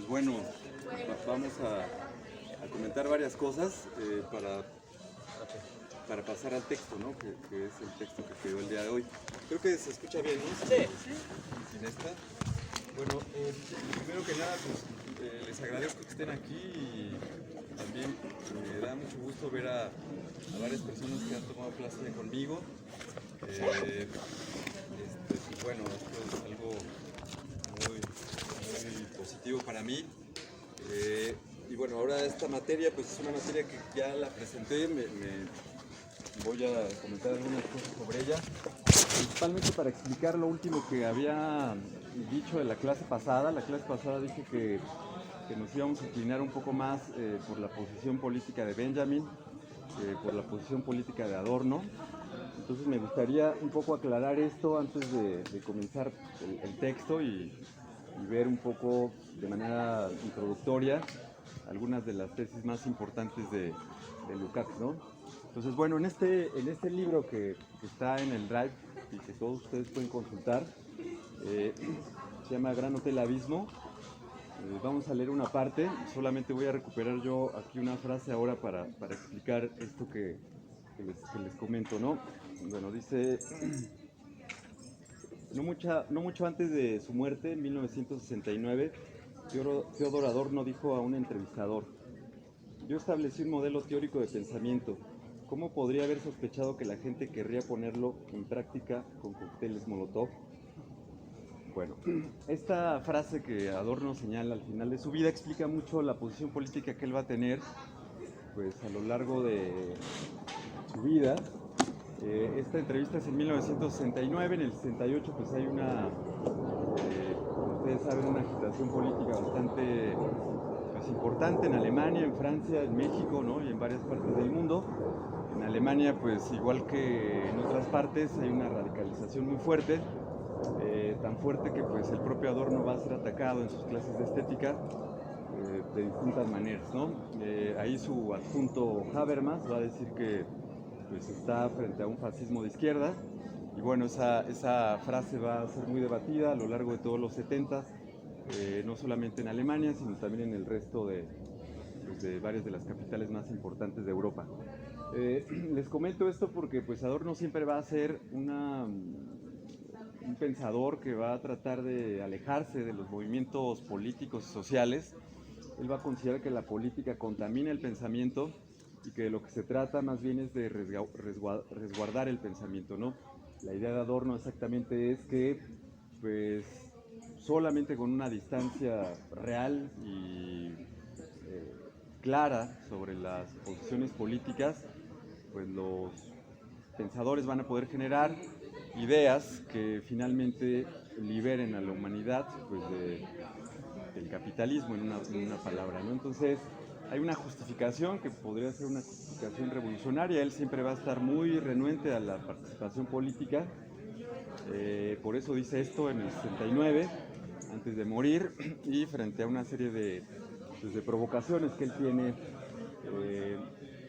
pues bueno, vamos a comentar varias cosas para pasar al texto, ¿no? Que es el texto que quedó el día de hoy. Creo que se escucha bien, ¿no? Sí. Sin esta. Bueno, primero que nada, pues les agradezco que estén aquí y también me da mucho gusto ver a varias personas que han tomado clase conmigo. Pues bueno, esto es algo muy positivo para mí. Y bueno, ahora esta materia, pues es una materia que ya la presenté, voy a comentar algunas cosas sobre ella, principalmente para explicar lo último que había dicho de la clase pasada. La clase pasada dije que nos íbamos a inclinar un poco más por la posición política de Benjamin, por la posición política de Adorno. Entonces me gustaría un poco aclarar esto antes de comenzar el texto y ver un poco de manera introductoria algunas de las tesis más importantes de Lukács, ¿no? Entonces, bueno, en este libro que está en el Drive y que todos ustedes pueden consultar, se llama Gran Hotel Abismo. Vamos a leer una parte, solamente voy a recuperar yo aquí una frase ahora para explicar esto que les comento, ¿no? Bueno, dice: no mucho antes de su muerte, en 1969, Theodor Adorno dijo a un entrevistador: yo establecí un modelo teórico de pensamiento. ¿Cómo podría haber sospechado que la gente querría ponerlo en práctica con cócteles Molotov? Bueno, esta frase que Adorno señala al final de su vida explica mucho la posición política que él va a tener pues a lo largo de su vida. Esta entrevista es en 1969, en el 68 pues hay como ustedes saben, una agitación política bastante pues, importante en Alemania, en Francia, en México, ¿no? Y en varias partes del mundo. En Alemania, pues igual que en otras partes, hay una radicalización muy fuerte, tan fuerte que pues el propio Adorno va a ser atacado en sus clases de estética de distintas maneras, ¿no? Ahí su adjunto Habermas va a decir que pues está frente a un fascismo de izquierda, y bueno, esa frase va a ser muy debatida a lo largo de todos los 70s, no solamente en Alemania, sino también en el resto pues, de varias de las capitales más importantes de Europa. Les comento esto porque pues Adorno siempre va a ser un pensador que va a tratar de alejarse de los movimientos políticos y sociales. Él va a considerar que la política contamina el pensamiento y que de lo que se trata más bien es de resguardar el pensamiento, ¿no? La idea de Adorno exactamente es que pues solamente con una distancia real y clara sobre las posiciones políticas, pues los pensadores van a poder generar ideas que finalmente liberen a la humanidad pues del capitalismo, en una palabra, ¿no? Entonces hay una justificación que podría ser una justificación revolucionaria. Él siempre va a estar muy renuente a la participación política, por eso dice esto en el 69, antes de morir, y frente a una serie de provocaciones que él tiene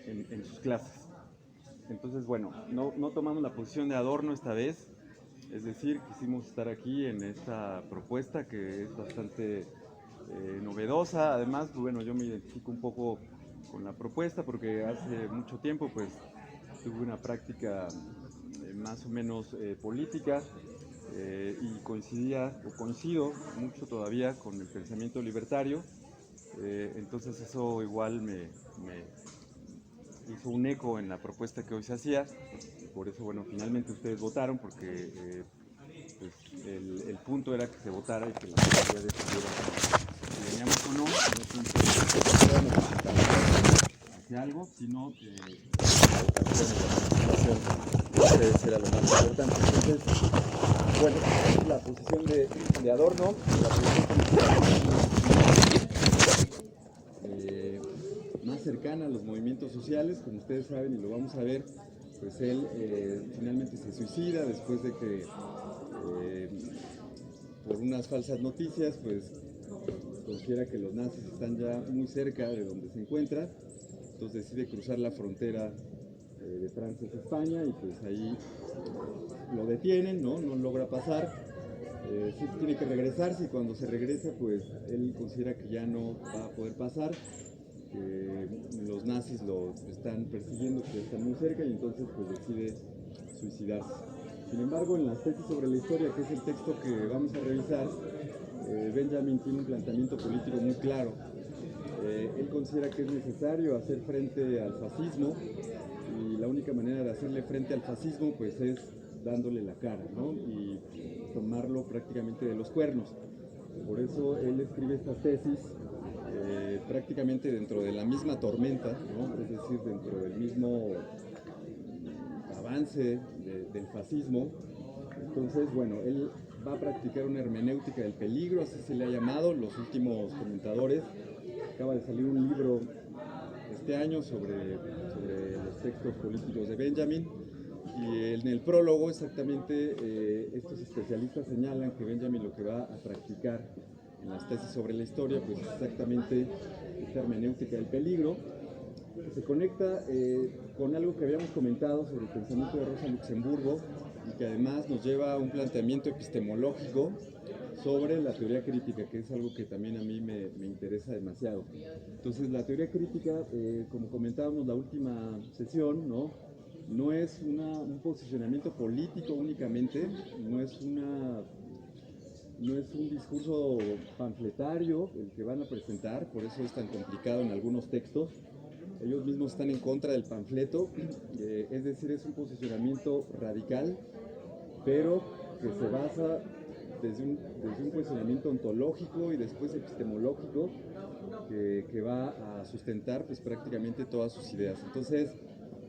en sus clases. Entonces, bueno, no tomamos la posición de Adorno esta vez, es decir, quisimos estar aquí en esta propuesta que es bastante novedosa. Además, bueno, yo me identifico un poco con la propuesta porque hace mucho tiempo pues tuve una práctica más o menos política, y coincido mucho todavía con el pensamiento libertario. Entonces eso igual me hizo un eco en la propuesta que hoy se hacía. Por eso, bueno, finalmente ustedes votaron porque pues el punto era que se votara y que la mayoría decidiera si veníamos o no. Hacia algo, sino ustedes era lo más importante. Entonces, bueno, la posición de Adorno, la posición más cercana a los movimientos sociales, como ustedes saben y lo vamos a ver, pues él finalmente se suicida después de que por unas falsas noticias pues considera que los nazis están ya muy cerca de donde se encuentra, entonces decide cruzar la frontera de Francia hacia España y pues ahí lo detienen, no logra pasar. Sí tiene que regresarse y cuando se regresa, pues él considera que ya no va a poder pasar, que los nazis lo están persiguiendo, que están muy cerca y entonces pues decide suicidarse. Sin embargo, en las tesis sobre la historia, que es el texto que vamos a revisar, Benjamin tiene un planteamiento político muy claro. Él considera que es necesario hacer frente al fascismo y la única manera de hacerle frente al fascismo pues es dándole la cara, ¿no? Y tomarlo prácticamente de los cuernos. Por eso él escribe estas tesis prácticamente dentro de la misma tormenta, ¿no? Es decir, dentro del mismo avance del fascismo. Entonces, bueno, él va a practicar una hermenéutica del peligro, así se le ha llamado, los últimos comentadores. Acaba de salir un libro este año sobre los textos políticos de Benjamin, y en el prólogo exactamente estos especialistas señalan que Benjamin lo que va a practicar en las tesis sobre la historia pues es exactamente esta hermenéutica del peligro, que se conecta con algo que habíamos comentado sobre el pensamiento de Rosa Luxemburgo y que además nos lleva a un planteamiento epistemológico sobre la teoría crítica, que es algo que también a mí me interesa demasiado. Entonces, la teoría crítica, como comentábamos la última sesión, no es un posicionamiento político únicamente, no es un discurso panfletario el que van a presentar, por eso es tan complicado en algunos textos. Ellos mismos están en contra del panfleto, es decir, es un posicionamiento radical, pero que se basa desde un cuestionamiento ontológico y después epistemológico que va a sustentar pues prácticamente todas sus ideas. Entonces,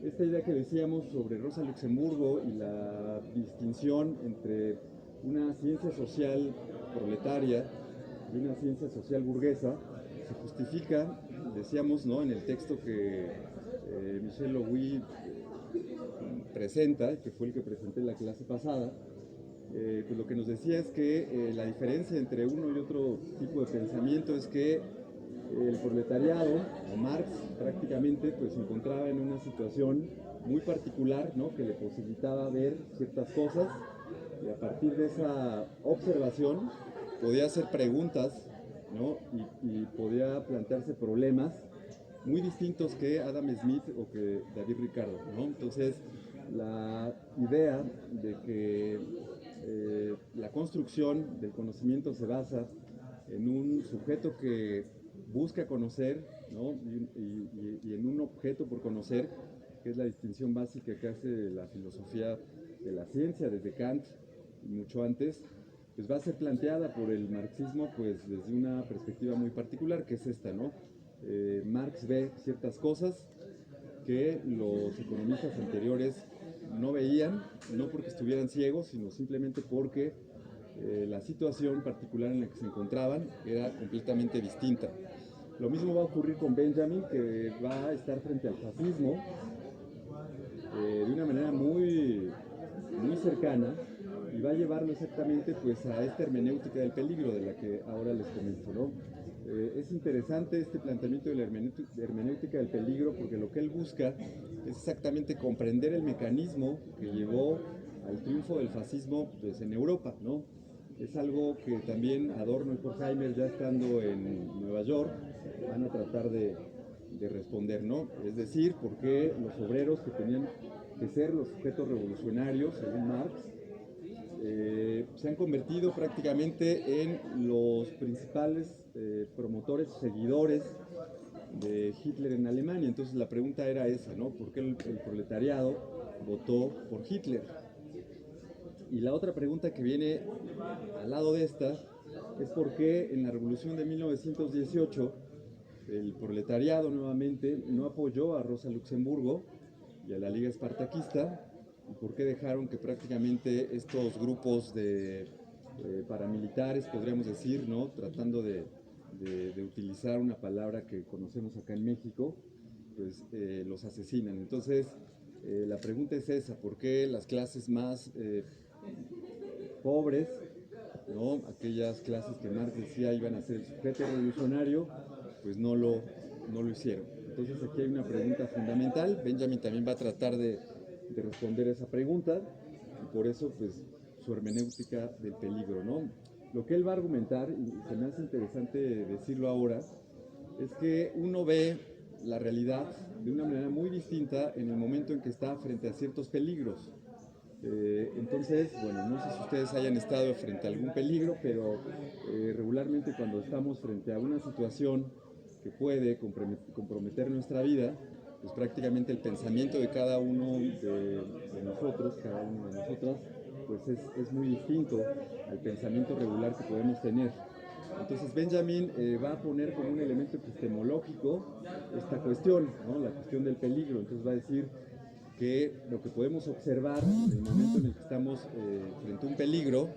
esta idea que decíamos sobre Rosa Luxemburgo y la distinción entre una ciencia social proletaria y una ciencia social burguesa se justifica, decíamos, ¿no?, en el texto que Michel Louis presenta, que fue el que presenté en la clase pasada. Pues lo que nos decía es que la diferencia entre uno y otro tipo de pensamiento es que el proletariado, o Marx prácticamente, pues se encontraba en una situación muy particular, ¿no?, que le posibilitaba ver ciertas cosas y a partir de esa observación podía hacer preguntas, ¿no?, y podía plantearse problemas muy distintos que Adam Smith o que David Ricardo, ¿no? Entonces, la idea de que la construcción del conocimiento se basa en un sujeto que busca conocer, ¿no?, y en un objeto por conocer, que es la distinción básica que hace la filosofía de la ciencia desde Kant y mucho antes, pues va a ser planteada por el marxismo pues desde una perspectiva muy particular, que es esta, ¿no? Marx ve ciertas cosas que los economistas anteriores no veían, no porque estuvieran ciegos, sino simplemente porque la situación particular en la que se encontraban era completamente distinta. Lo mismo va a ocurrir con Benjamin, que va a estar frente al fascismo de una manera muy cercana y va a llevarlo exactamente pues a esta hermenéutica del peligro de la que ahora les comento, ¿no? Es interesante este planteamiento de la hermenéutica del peligro porque lo que él busca es exactamente comprender el mecanismo que llevó al triunfo del fascismo pues, en Europa, ¿no? Es algo que también Adorno y Horkheimer, ya estando en Nueva York, van a tratar de responder, ¿no? Es decir, por qué los obreros que tenían que ser los sujetos revolucionarios, según Marx, se han convertido prácticamente en los principales promotores, seguidores de Hitler en Alemania. Entonces la pregunta era esa, ¿no? ¿Por qué el proletariado votó por Hitler? Y la otra pregunta que viene al lado de esta es por qué en la revolución de 1918 el proletariado nuevamente no apoyó a Rosa Luxemburgo y a la Liga Espartaquista, y por qué dejaron que prácticamente estos grupos de paramilitares, podríamos decir, ¿no?, tratando de utilizar una palabra que conocemos acá en México, pues los asesinan. Entonces, la pregunta es esa: ¿por qué las clases más pobres, ¿no?, aquellas clases que Marx decía iban a ser el sujeto revolucionario, pues no lo hicieron? Entonces aquí hay una pregunta fundamental. Benjamin también va a tratar de responder esa pregunta y por eso pues su hermenéutica del peligro, ¿no? lo que él va a argumentar, y se me hace interesante decirlo ahora, es que uno ve la realidad de una manera muy distinta en el momento en que está frente a ciertos peligros. Entonces, bueno, no sé si ustedes hayan estado frente a algún peligro, pero regularmente cuando estamos frente a una situación que puede comprometer nuestra vida, pues prácticamente el pensamiento de cada uno de nosotros, cada una de nosotras, pues es muy distinto al pensamiento regular que podemos tener. Entonces Benjamin va a poner como un elemento epistemológico esta cuestión, ¿no? La cuestión del peligro. Entonces va a decir que lo que podemos observar en el momento en el que estamos frente a un peligro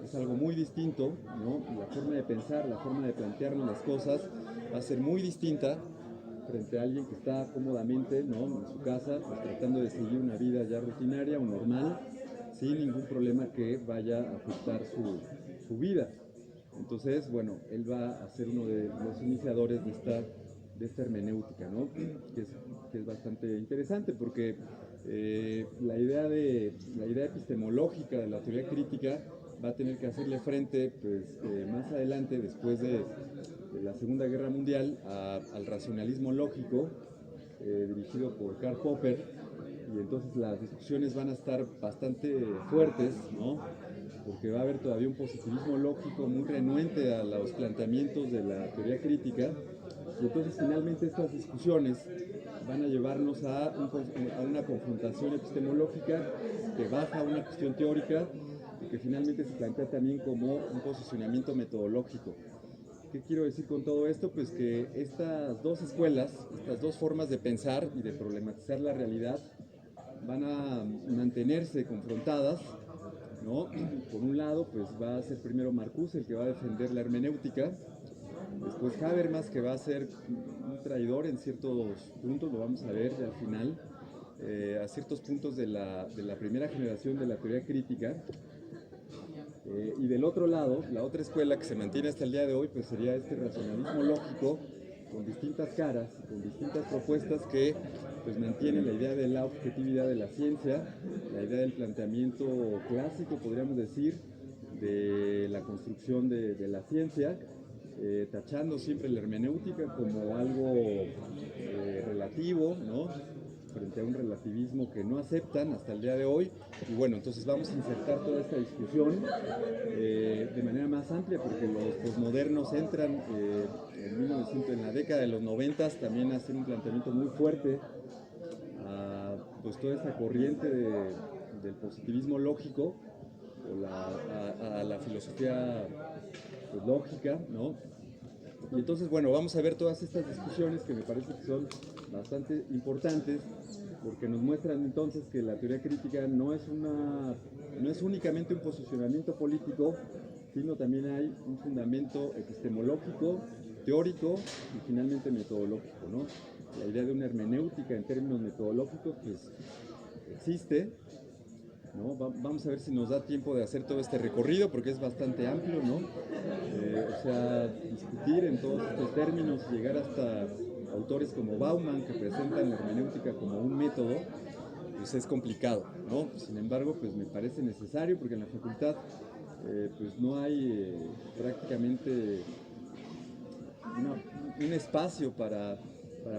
es algo muy distinto, ¿no? La forma de pensar, la forma de plantearnos las cosas va a ser muy distinta frente a alguien que está cómodamente, ¿no?, en su casa, pues, tratando de seguir una vida ya rutinaria o normal, sin ningún problema que vaya a afectar su vida. Entonces, bueno, él va a ser uno de los iniciadores de esta hermenéutica, ¿no? que es bastante interesante porque la idea epistemológica de la teoría crítica va a tener que hacerle frente, pues, más adelante, después de la Segunda Guerra Mundial, al racionalismo lógico, dirigido por Karl Popper, y entonces las discusiones van a estar bastante fuertes, ¿no? Porque va a haber todavía un positivismo lógico muy renuente a los planteamientos de la teoría crítica, y entonces finalmente estas discusiones van a llevarnos a una confrontación epistemológica que baja a una cuestión teórica y que finalmente se plantea también como un posicionamiento metodológico. ¿Qué quiero decir con todo esto? Pues que estas dos escuelas, estas dos formas de pensar y de problematizar la realidad van a mantenerse confrontadas, ¿no? Por un lado, pues va a ser primero Marcuse el que va a defender la hermenéutica, después Habermas, que va a ser un traidor en ciertos puntos, lo vamos a ver al final, a ciertos puntos de la primera generación de la teoría crítica. Y del otro lado, la otra escuela que se mantiene hasta el día de hoy, pues sería este racionalismo lógico, con distintas caras, con distintas propuestas que pues mantienen la idea de la objetividad de la ciencia, la idea del planteamiento clásico, podríamos decir, de la construcción de la ciencia, tachando siempre la hermenéutica como algo relativo, ¿no?, frente a un relativismo que no aceptan hasta el día de hoy. Y bueno, entonces vamos a insertar toda esta discusión de manera más amplia, porque los posmodernos entran en la década de los 90 también a hacer un planteamiento muy fuerte a pues toda esta corriente del positivismo lógico, o a la filosofía pues, lógica, ¿no? Y entonces, bueno, vamos a ver todas estas discusiones que me parece que son bastante importantes, porque nos muestran entonces que la teoría crítica no es únicamente un posicionamiento político, sino también hay un fundamento epistemológico, teórico y finalmente metodológico, ¿no? La idea de una hermenéutica en términos metodológicos pues existe, ¿no? Vamos a ver si nos da tiempo de hacer todo este recorrido porque es bastante amplio, ¿no? O sea, discutir en todos estos términos, llegar hasta autores como Bauman que presentan la hermenéutica como un método, pues es complicado, ¿no? Sin embargo, pues me parece necesario porque en la facultad pues no hay prácticamente un espacio para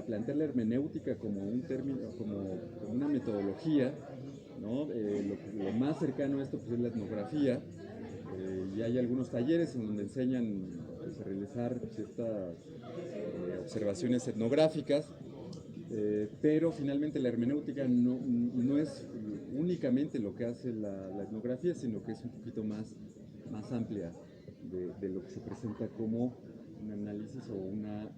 plantear la hermenéutica como un término, como una metodología, ¿no? Lo más cercano a esto pues, es la etnografía, y hay algunos talleres en donde enseñan pues, a realizar ciertas observaciones etnográficas, pero finalmente la hermenéutica no es únicamente lo que hace la etnografía, sino que es un poquito más amplia de lo que se presenta como un análisis o una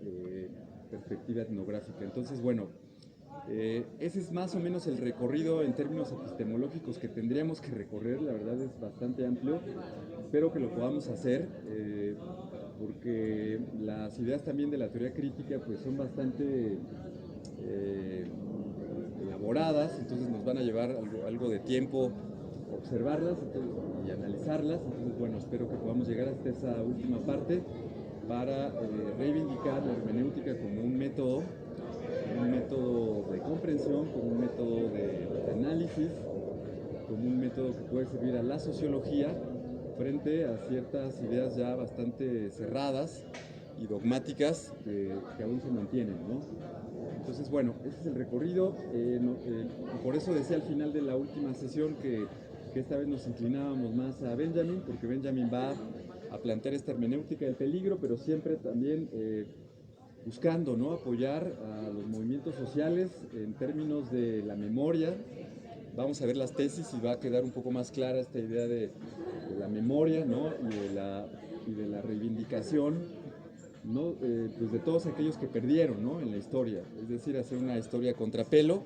perspectiva etnográfica. Entonces, bueno, ese es más o menos el recorrido en términos epistemológicos que tendríamos que recorrer. La verdad es bastante amplio, espero que lo podamos hacer, porque las ideas también de la teoría crítica pues son bastante elaboradas, entonces nos van a llevar algo de tiempo observarlas y analizarlas. Entonces, bueno, espero que podamos llegar hasta esa última parte para reivindicar la hermenéutica como un método de comprensión, como un método de análisis, como un método que puede servir a la sociología frente a ciertas ideas ya bastante cerradas y dogmáticas que aún se mantienen, ¿no? Entonces, bueno, ese es el recorrido. Por eso decía al final de la última sesión que esta vez nos inclinábamos más a Benjamin, porque Benjamin va a plantear esta hermenéutica del peligro, pero siempre también buscando, ¿no?, apoyar a los movimientos sociales en términos de la memoria. Vamos a ver las tesis y va a quedar un poco más clara esta idea de la memoria, ¿no?, y de la reivindicación, ¿no?, pues de todos aquellos que perdieron, ¿no?, en la historia. Es decir, hacer una historia contrapelo.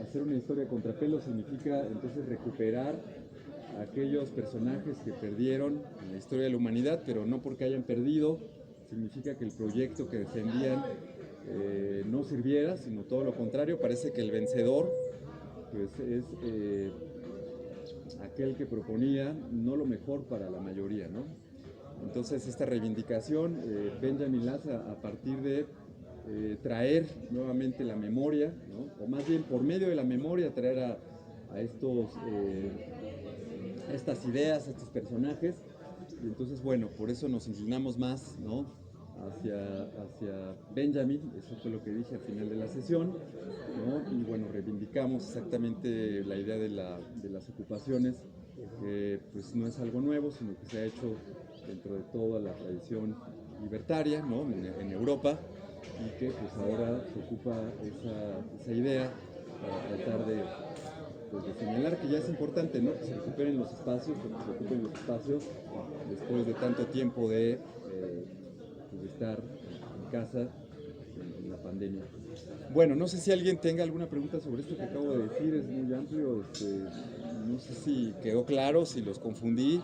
Hacer una historia contrapelo significa entonces recuperar a aquellos personajes que perdieron en la historia de la humanidad, pero no porque hayan perdido significa que el proyecto que defendían no sirviera, sino todo lo contrario. Parece que el vencedor pues es aquel que proponía no lo mejor para la mayoría, ¿no? Entonces esta reivindicación Benjamin la hace a partir de traer nuevamente la memoria, ¿no?, o más bien por medio de la memoria traer a estas ideas, a estos personajes. Y entonces, bueno, por eso nos inclinamos más, ¿no?, hacia Benjamin. Eso fue lo que dije al final de la sesión, ¿no? Y bueno, reivindicamos exactamente la idea de las ocupaciones, que pues no es algo nuevo, sino que se ha hecho dentro de toda la tradición libertaria, ¿no?, en Europa, y que pues ahora se ocupa esa idea para tratar pues, de señalar que ya es importante, ¿no?, que se recuperen los espacios, que se ocupen los espacios después de tanto tiempo de estar en casa en la pandemia. Bueno, no sé si alguien tenga alguna pregunta sobre esto que acabo de decir, es muy amplio, no sé si quedó claro, si los confundí.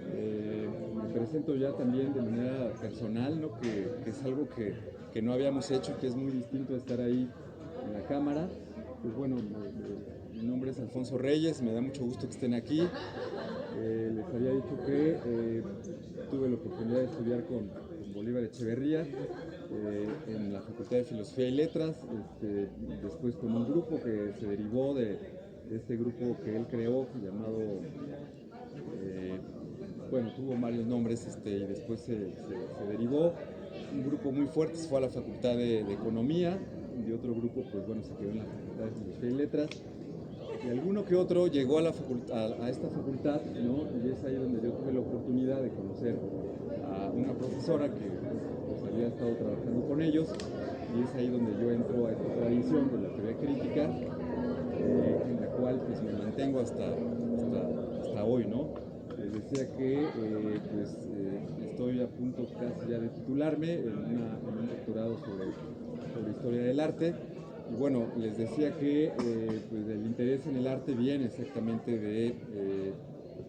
Me presento ya también de manera personal, ¿no?, que es algo que no habíamos hecho, que es muy distinto a estar ahí en la cámara. Pues bueno, mi nombre es Alfonso Reyes, me da mucho gusto que estén aquí. Les había dicho que tuve la oportunidad de estudiar con Bolívar Echeverría en la Facultad de Filosofía y Letras, después con un grupo que se derivó de este grupo que él creó, llamado, bueno, tuvo varios nombres, y después se derivó. Un grupo muy fuerte se fue a la Facultad de Economía, y otro grupo, pues bueno, se quedó en la Facultad de Filosofía y Letras. Y alguno que otro llegó a esta facultad, ¿no?, y es ahí donde yo tuve la oportunidad de conocer a una profesora que pues, había estado trabajando con ellos, y es ahí donde yo entro a esta tradición de la teoría crítica, en la cual pues me mantengo hasta hoy, ¿no? Les decía que estoy a punto casi ya de titularme en un doctorado sobre historia del arte. Y bueno, les decía que pues el interés en el arte viene exactamente de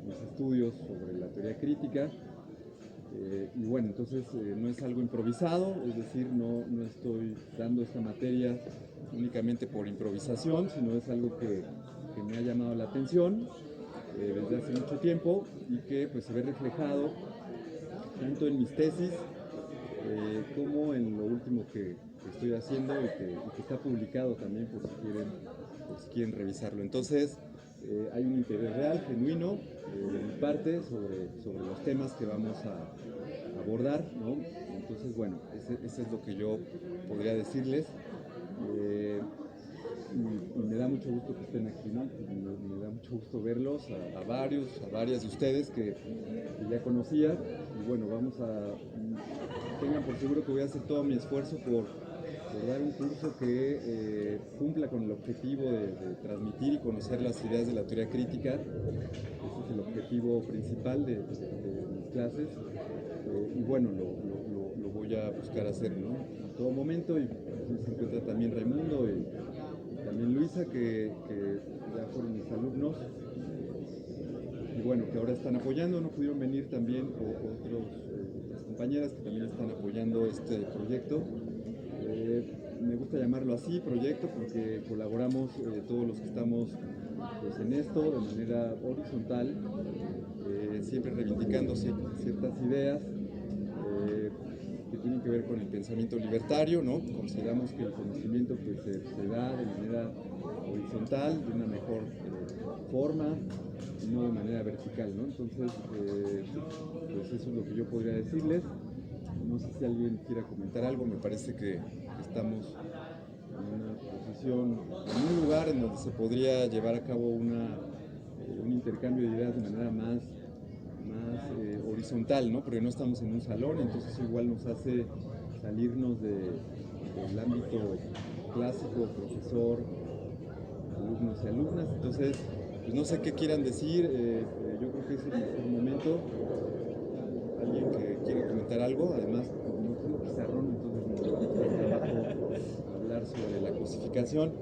mis estudios sobre la teoría crítica. Y bueno, entonces no es algo improvisado, es decir, no estoy dando esta materia únicamente por improvisación, sino es algo que me ha llamado la atención desde hace mucho tiempo, y que pues se ve reflejado tanto en mis tesis como en lo último que estoy haciendo y que está publicado también por si quieren revisarlo. Entonces hay un interés real, genuino, de mi parte sobre los temas que vamos a abordar, ¿no? Entonces, bueno, ese es lo que yo podría decirles. Y me da mucho gusto que estén aquí, ¿no? Me da mucho gusto verlos, a varias de ustedes que ya conocía. Y bueno, tengan por seguro que voy a hacer todo mi esfuerzo por dar un curso que cumpla con el objetivo de transmitir y conocer las ideas de la teoría crítica. Ese es el objetivo principal de mis clases. Y bueno, lo voy a buscar hacer, ¿no?, en todo momento. Y se encuentra también Raimundo y también Luisa, que ya fueron mis alumnos, y bueno, que ahora están apoyando. No pudieron venir también otras compañeras que también están apoyando este proyecto. Me gusta llamarlo así, proyecto, porque colaboramos todos los que estamos pues, en esto de manera horizontal, siempre reivindicando ciertas ideas, tienen que ver con el pensamiento libertario, ¿no? Consideramos que el conocimiento pues, se da de manera horizontal, de una mejor forma, y no de manera vertical, ¿no? Entonces, pues eso es lo que yo podría decirles. No sé si alguien quiera comentar algo, me parece que estamos en una posición, en un lugar en donde se podría llevar a cabo un intercambio de ideas de manera más horizontal, ¿no? Porque no estamos en un salón, entonces igual nos hace salirnos del ámbito clásico, profesor, alumnos y alumnas. Entonces, pues no sé qué quieran decir, yo creo que es el mejor momento. Alguien que quiera comentar algo, además no tengo pizarrón, entonces me va a costar trabajo hablar sobre la cosificación.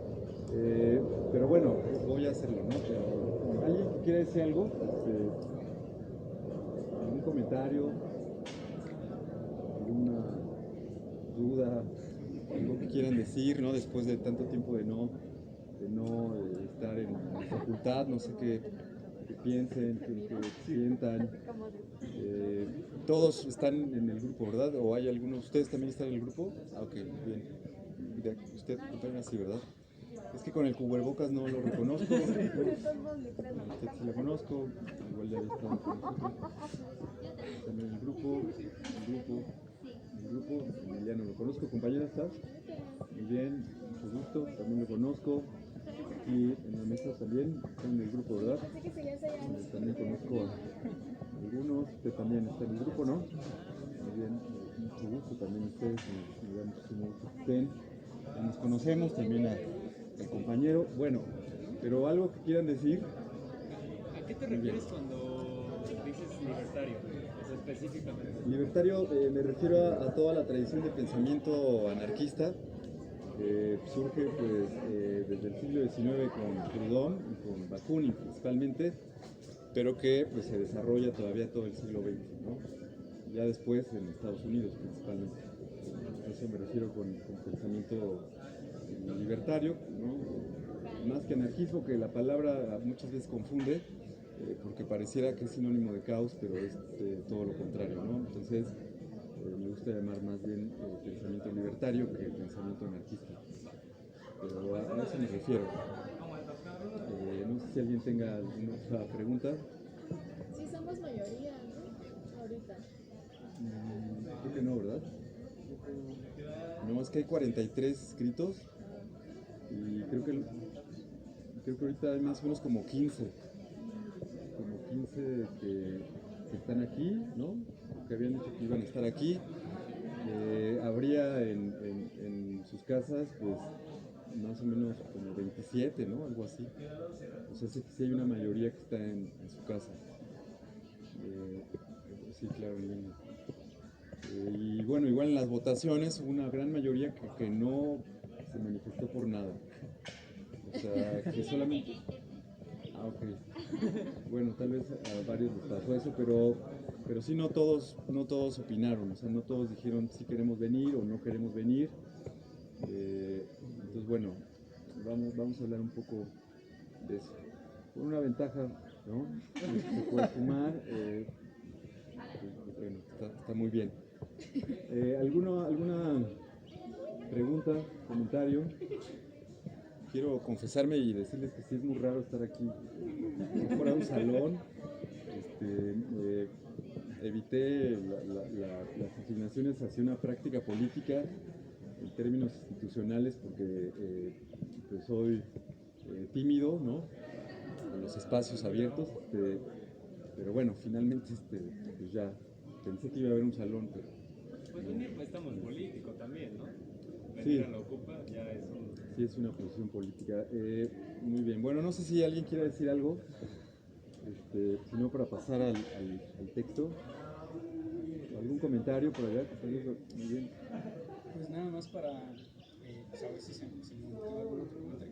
Pero bueno, voy a hacerlo, ¿no? Pero, ¿alguien que quiera decir algo? ¿Algún comentario? ¿Alguna duda? ¿Algo que quieran decir, ¿no? Después de tanto tiempo de no estar en la facultad, no sé qué piensen, qué sientan. Todos están en el grupo, ¿verdad? ¿O hay algunos? ¿Ustedes también están en el grupo? Ah, ok, bien. Usted también así, ¿verdad? Es que con el cubrebocas no lo reconozco. Usted sí lo conozco, igual ya había estado con nosotros. También el grupo. Emiliano lo conozco. ¿Compañera estás? Muy bien, mucho gusto, también lo conozco. Aquí en la mesa también están en el grupo, ¿verdad? También conozco a algunos. Usted también está en el grupo, ¿no? Muy bien, mucho gusto también ustedes, me da muchísimo gusto que estén. Ya nos conocemos, también al compañero. Bueno, pero algo que quieran decir. ¿A qué te refieres cuando dices libertario? O sea, específicamente. Libertario, me refiero a toda la tradición de pensamiento anarquista. Surge pues, desde el siglo XIX con Proudhon y con Bakunin principalmente, pero que pues, se desarrolla todavía todo el siglo XX, ¿no? Ya después en Estados Unidos principalmente. A eso me refiero con pensamiento libertario, ¿no? Más que anarquismo, que la palabra muchas veces confunde, porque pareciera que es sinónimo de caos, pero es todo lo contrario, ¿no? Entonces, me gusta llamar más bien pensamiento libertario que pensamiento anarquista. Pero a eso me refiero. No sé si alguien tenga alguna otra pregunta. Sí, somos mayoría, ¿no? Ahorita. Creo que no, ¿verdad? No, es que hay 43 escritos y creo que ahorita hay más o menos como 15 que están aquí, ¿no? Que habían dicho que iban a estar aquí. Habría en sus casas, pues, más o menos como 27, ¿no? Algo así. O sea, sí hay una mayoría que está en su casa. Sí, claro, en línea. Y bueno, igual en las votaciones hubo una gran mayoría que no se manifestó por nada. O sea, que solamente... Ah, ok. Bueno, tal vez a varios les pasó eso, pero sí no todos opinaron, o sea, no todos dijeron si queremos venir o no queremos venir. Entonces, bueno, vamos a hablar un poco de eso. Con una ventaja, ¿no? Se puede fumar, pues, bueno, está muy bien. ¿Alguna pregunta, comentario? Quiero confesarme y decirles que sí es muy raro estar aquí. Si fuera un salón, evité las asignaciones hacia una práctica política en términos institucionales porque pues soy tímido, ¿no? En los espacios abiertos, pero bueno, finalmente pues ya pensé que iba a haber un salón, pero... Pues venir préstamo político también, ¿no? Sí. Venir a la Ocupa ya es un... Sí, es una posición política. Muy bien. Bueno, no sé si alguien quiere decir algo, si no para pasar al texto. ¿Algún comentario por allá? Muy bien. Pues nada más para saber si se me motiva alguna otra pregunta.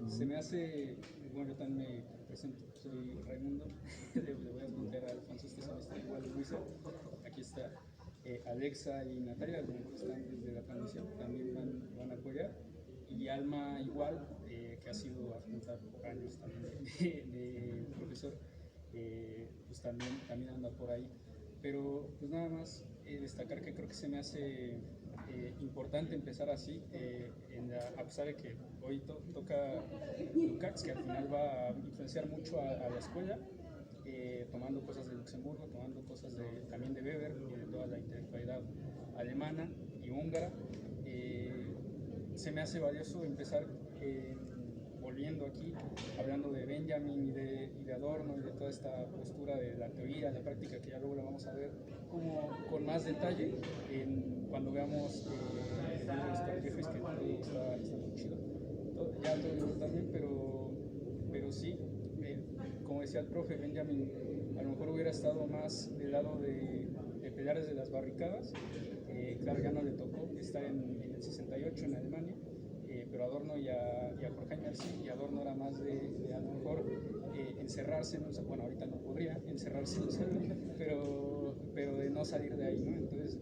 Se me hace, bueno, yo también me presento, soy Raimundo, le voy a preguntar a Alfonso este semestre, igual Luisa, aquí está Alexa y Natalia, bueno, que están desde la transmisión, también van a apoyar, y Alma igual, que ha sido adjunta por años también de profesor, pues también anda por ahí. pero pues nada más destacar que creo que se me hace importante empezar así, a pesar de que hoy toca Lukács, que al final va a influenciar mucho a la escuela, tomando cosas de Luxemburgo, tomando cosas también de Weber y de toda la intelectualidad alemana y húngara. Se me hace valioso empezar volviendo aquí, hablando de Benjamin y de Adorno y de toda esta postura de la teoría, la práctica, que ya luego la vamos a ver como con más detalle cuando veamos el libro de Scott Jeffries, que está muy chido. Ya todo el libro también, pero sí, como decía el profe Benjamin, a lo mejor hubiera estado más del lado de pelear desde las barricadas. Claro, ya no le tocó estar en el 68 en Alemania, pero a Adorno y a Horkheimer sí, y Adorno era más de a lo mejor encerrarse en un salón, bueno, ahorita no podría encerrarse en un salón, pero de no salir de ahí, ¿no? Entonces,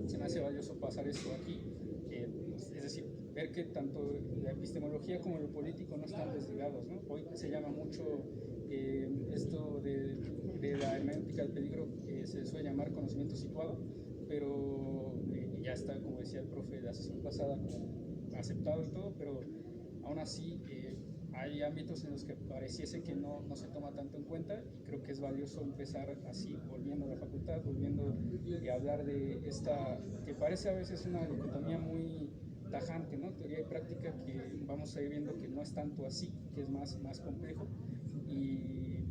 se me hace valioso pasar esto aquí, es decir, ver que tanto la epistemología como lo político no están desligados, ¿no? Hoy se llama mucho esto de la hermenéutica del peligro, se suele llamar conocimiento situado, pero ya está, como decía el profe la sesión pasada, aceptado y todo, pero aún así hay ámbitos en los que pareciese que no se toma tanto en cuenta, y creo que es valioso empezar así, volviendo a la facultad, volviendo a hablar de esta, que parece a veces una dicotomía muy tajante, ¿no? Teoría y práctica, que vamos a ir viendo que no es tanto así, que es más complejo, y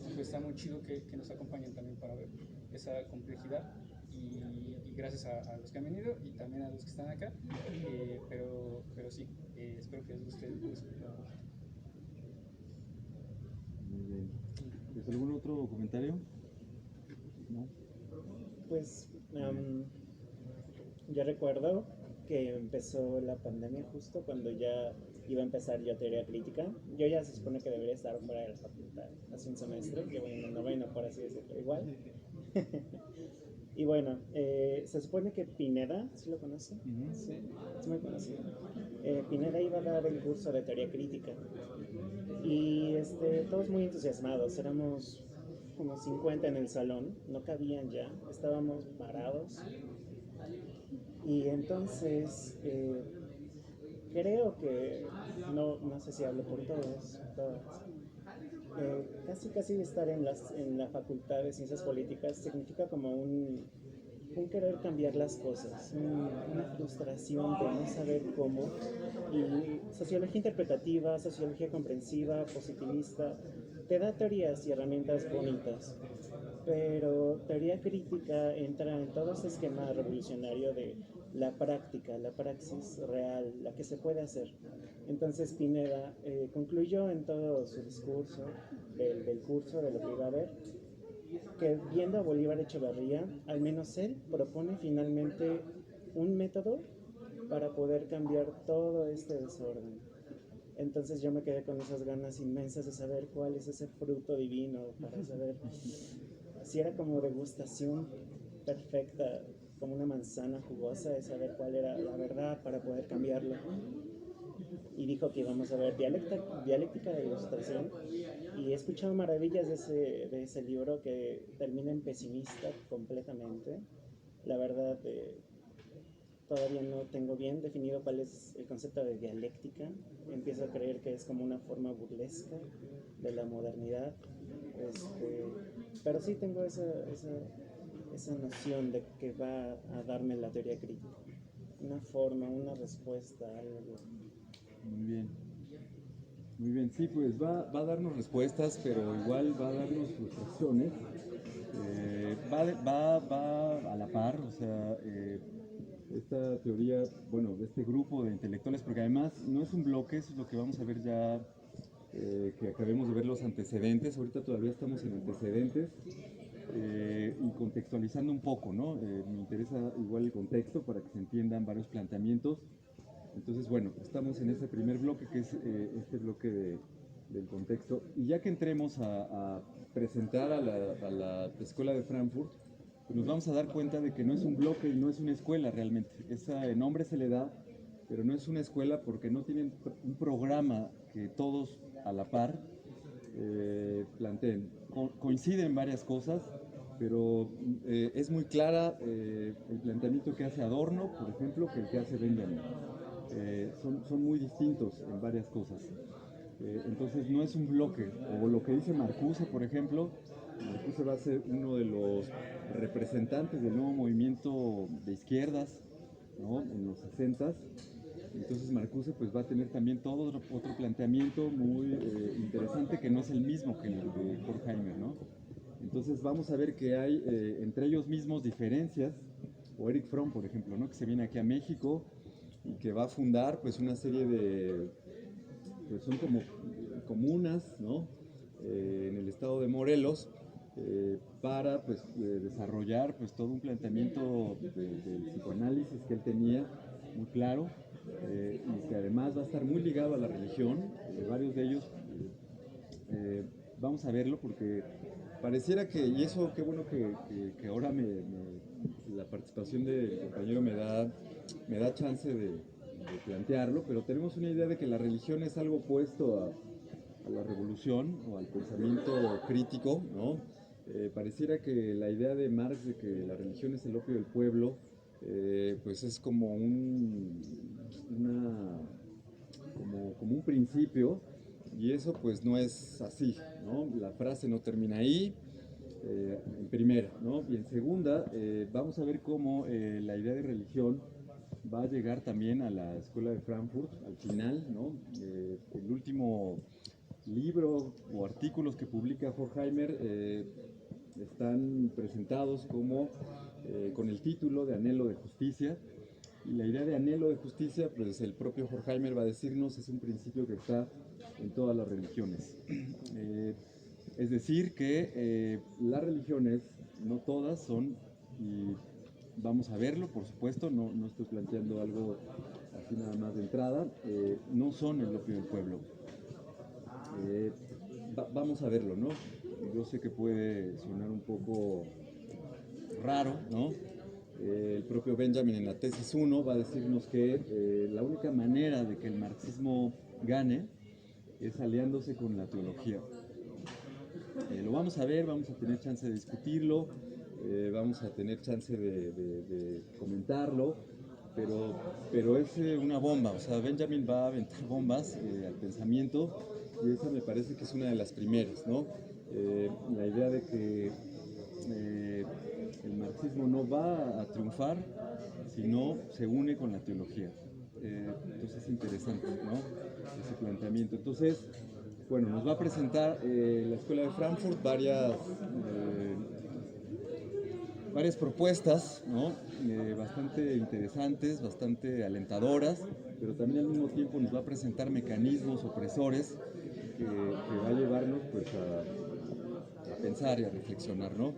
pues está muy chido que nos acompañen también para ver esa complejidad, y gracias a los que han venido y también a los que están acá, pero sí, espero que les guste escuchar. Muy bien. ¿Tienes algún otro comentario? ¿No? Pues yo recuerdo que empezó la pandemia justo cuando ya iba a empezar yo teoría crítica. Yo ya se supone que debería estar fuera de la facultad hace un semestre, que voy en el noveno, por así decirlo, igual. Y bueno, se supone que Pineda, ¿sí lo conoce? Sí, es muy conocido. Pineda iba a dar el curso de teoría crítica y todos muy entusiasmados, éramos como 50 en el salón, no cabían ya, estábamos parados. Y entonces creo que, no sé si hablo por todos, casi estar en la Facultad de Ciencias Políticas significa como un querer cambiar las cosas, una frustración de no saber cómo. Y sociología interpretativa, sociología comprensiva, positivista, te da teorías y herramientas bonitas, pero teoría crítica entra en todo ese esquema revolucionario de la práctica, la praxis real, la que se puede hacer. Entonces Pineda concluyó en todo su discurso del curso, de lo que iba a ver, que viendo a Bolívar Echeverría, al menos él propone finalmente un método para poder cambiar todo este desorden. Entonces yo me quedé con esas ganas inmensas de saber cuál es ese fruto divino, para saber si era como degustación perfecta, como una manzana jugosa, de saber cuál era la verdad para poder cambiarlo. Y dijo que íbamos a ver dialéctica de ilustración, y he escuchado maravillas de ese libro, que termina en pesimista completamente. La verdad, todavía no tengo bien definido cuál es el concepto de dialéctica. Empiezo a creer que es como una forma burlesca de la modernidad, pero sí tengo esa noción de que va a darme la teoría crítica, una forma, una respuesta, algo. Muy bien, sí, pues va a darnos respuestas, pero igual va a darnos frustraciones. Va a la par, o sea, esta teoría, bueno, de este grupo de intelectuales, porque además no es un bloque, eso es lo que vamos a ver ya, que acabemos de ver los antecedentes. Ahorita todavía estamos en antecedentes, y contextualizando un poco, ¿no? Me interesa igual el contexto para que se entiendan varios planteamientos. Entonces, bueno, estamos en ese primer bloque, que es este bloque del contexto. Y ya que entremos a presentar a la Escuela de Frankfurt, pues nos vamos a dar cuenta de que no es un bloque y no es una escuela realmente. Ese nombre se le da, pero no es una escuela porque no tienen un programa que todos a la par planteen. coincide en varias cosas, pero es muy clara el planteamiento que hace Adorno, por ejemplo, que el que hace Benjamin. Son muy distintos en varias cosas. Entonces no es un bloque, o lo que dice Marcuse, por ejemplo. Marcuse va a ser uno de los representantes del nuevo movimiento de izquierdas, ¿no? En los 60s. Entonces Marcuse pues va a tener también todo otro planteamiento muy interesante, que no es el mismo que el de Horkheimer, ¿no? Entonces vamos a ver que hay entre ellos mismos diferencias, o Erich Fromm, por ejemplo, ¿no? Que se viene aquí a México y que va a fundar pues una serie de, pues son como comunas, ¿no? En el estado de Morelos, para pues desarrollar pues todo un planteamiento del psicoanálisis que él tenía muy claro, y que además va a estar muy ligado a la religión. Varios de ellos vamos a verlo, porque pareciera que, y eso qué bueno que ahora la participación del compañero me da chance de plantearlo, pero tenemos una idea de que la religión es algo opuesto a la revolución o al pensamiento crítico, ¿no? Pareciera que la idea de Marx de que la religión es el opio del pueblo, pues es como como un principio, y eso pues no es así, ¿no? La frase no termina ahí, en primera, ¿no? Y en segunda, vamos a ver cómo la idea de religión va a llegar también a la Escuela de Frankfurt al final, ¿no? El último libro o artículos que publica Horkheimer están presentados como con el título de Anhelo de Justicia, y la idea de anhelo de justicia, pues el propio Horkheimer va a decirnos, es un principio que está en todas las religiones. Es decir, que las religiones, no todas son, y vamos a verlo, por supuesto, no estoy planteando algo así nada más de entrada, no son el opio del pueblo. Vamos a verlo, ¿no? Yo sé que puede sonar un poco raro, ¿no? El propio Benjamin en la tesis 1 va a decirnos que la única manera de que el marxismo gane es aliándose con la teología. Lo vamos a ver, vamos a tener chance de discutirlo, vamos a tener chance de comentarlo, pero es una bomba, o sea, Benjamin va a aventar bombas al pensamiento, y esa me parece que es una de las primeras, ¿no? La idea de que el marxismo no va a triunfar si no se une con la teología. Entonces es interesante, ¿no? Ese planteamiento. Entonces, bueno, nos va a presentar la Escuela de Frankfurt varias propuestas, ¿no? Bastante interesantes, bastante alentadoras, pero también al mismo tiempo nos va a presentar mecanismos opresores que va a llevarnos pues a pensar y a reflexionar, ¿no?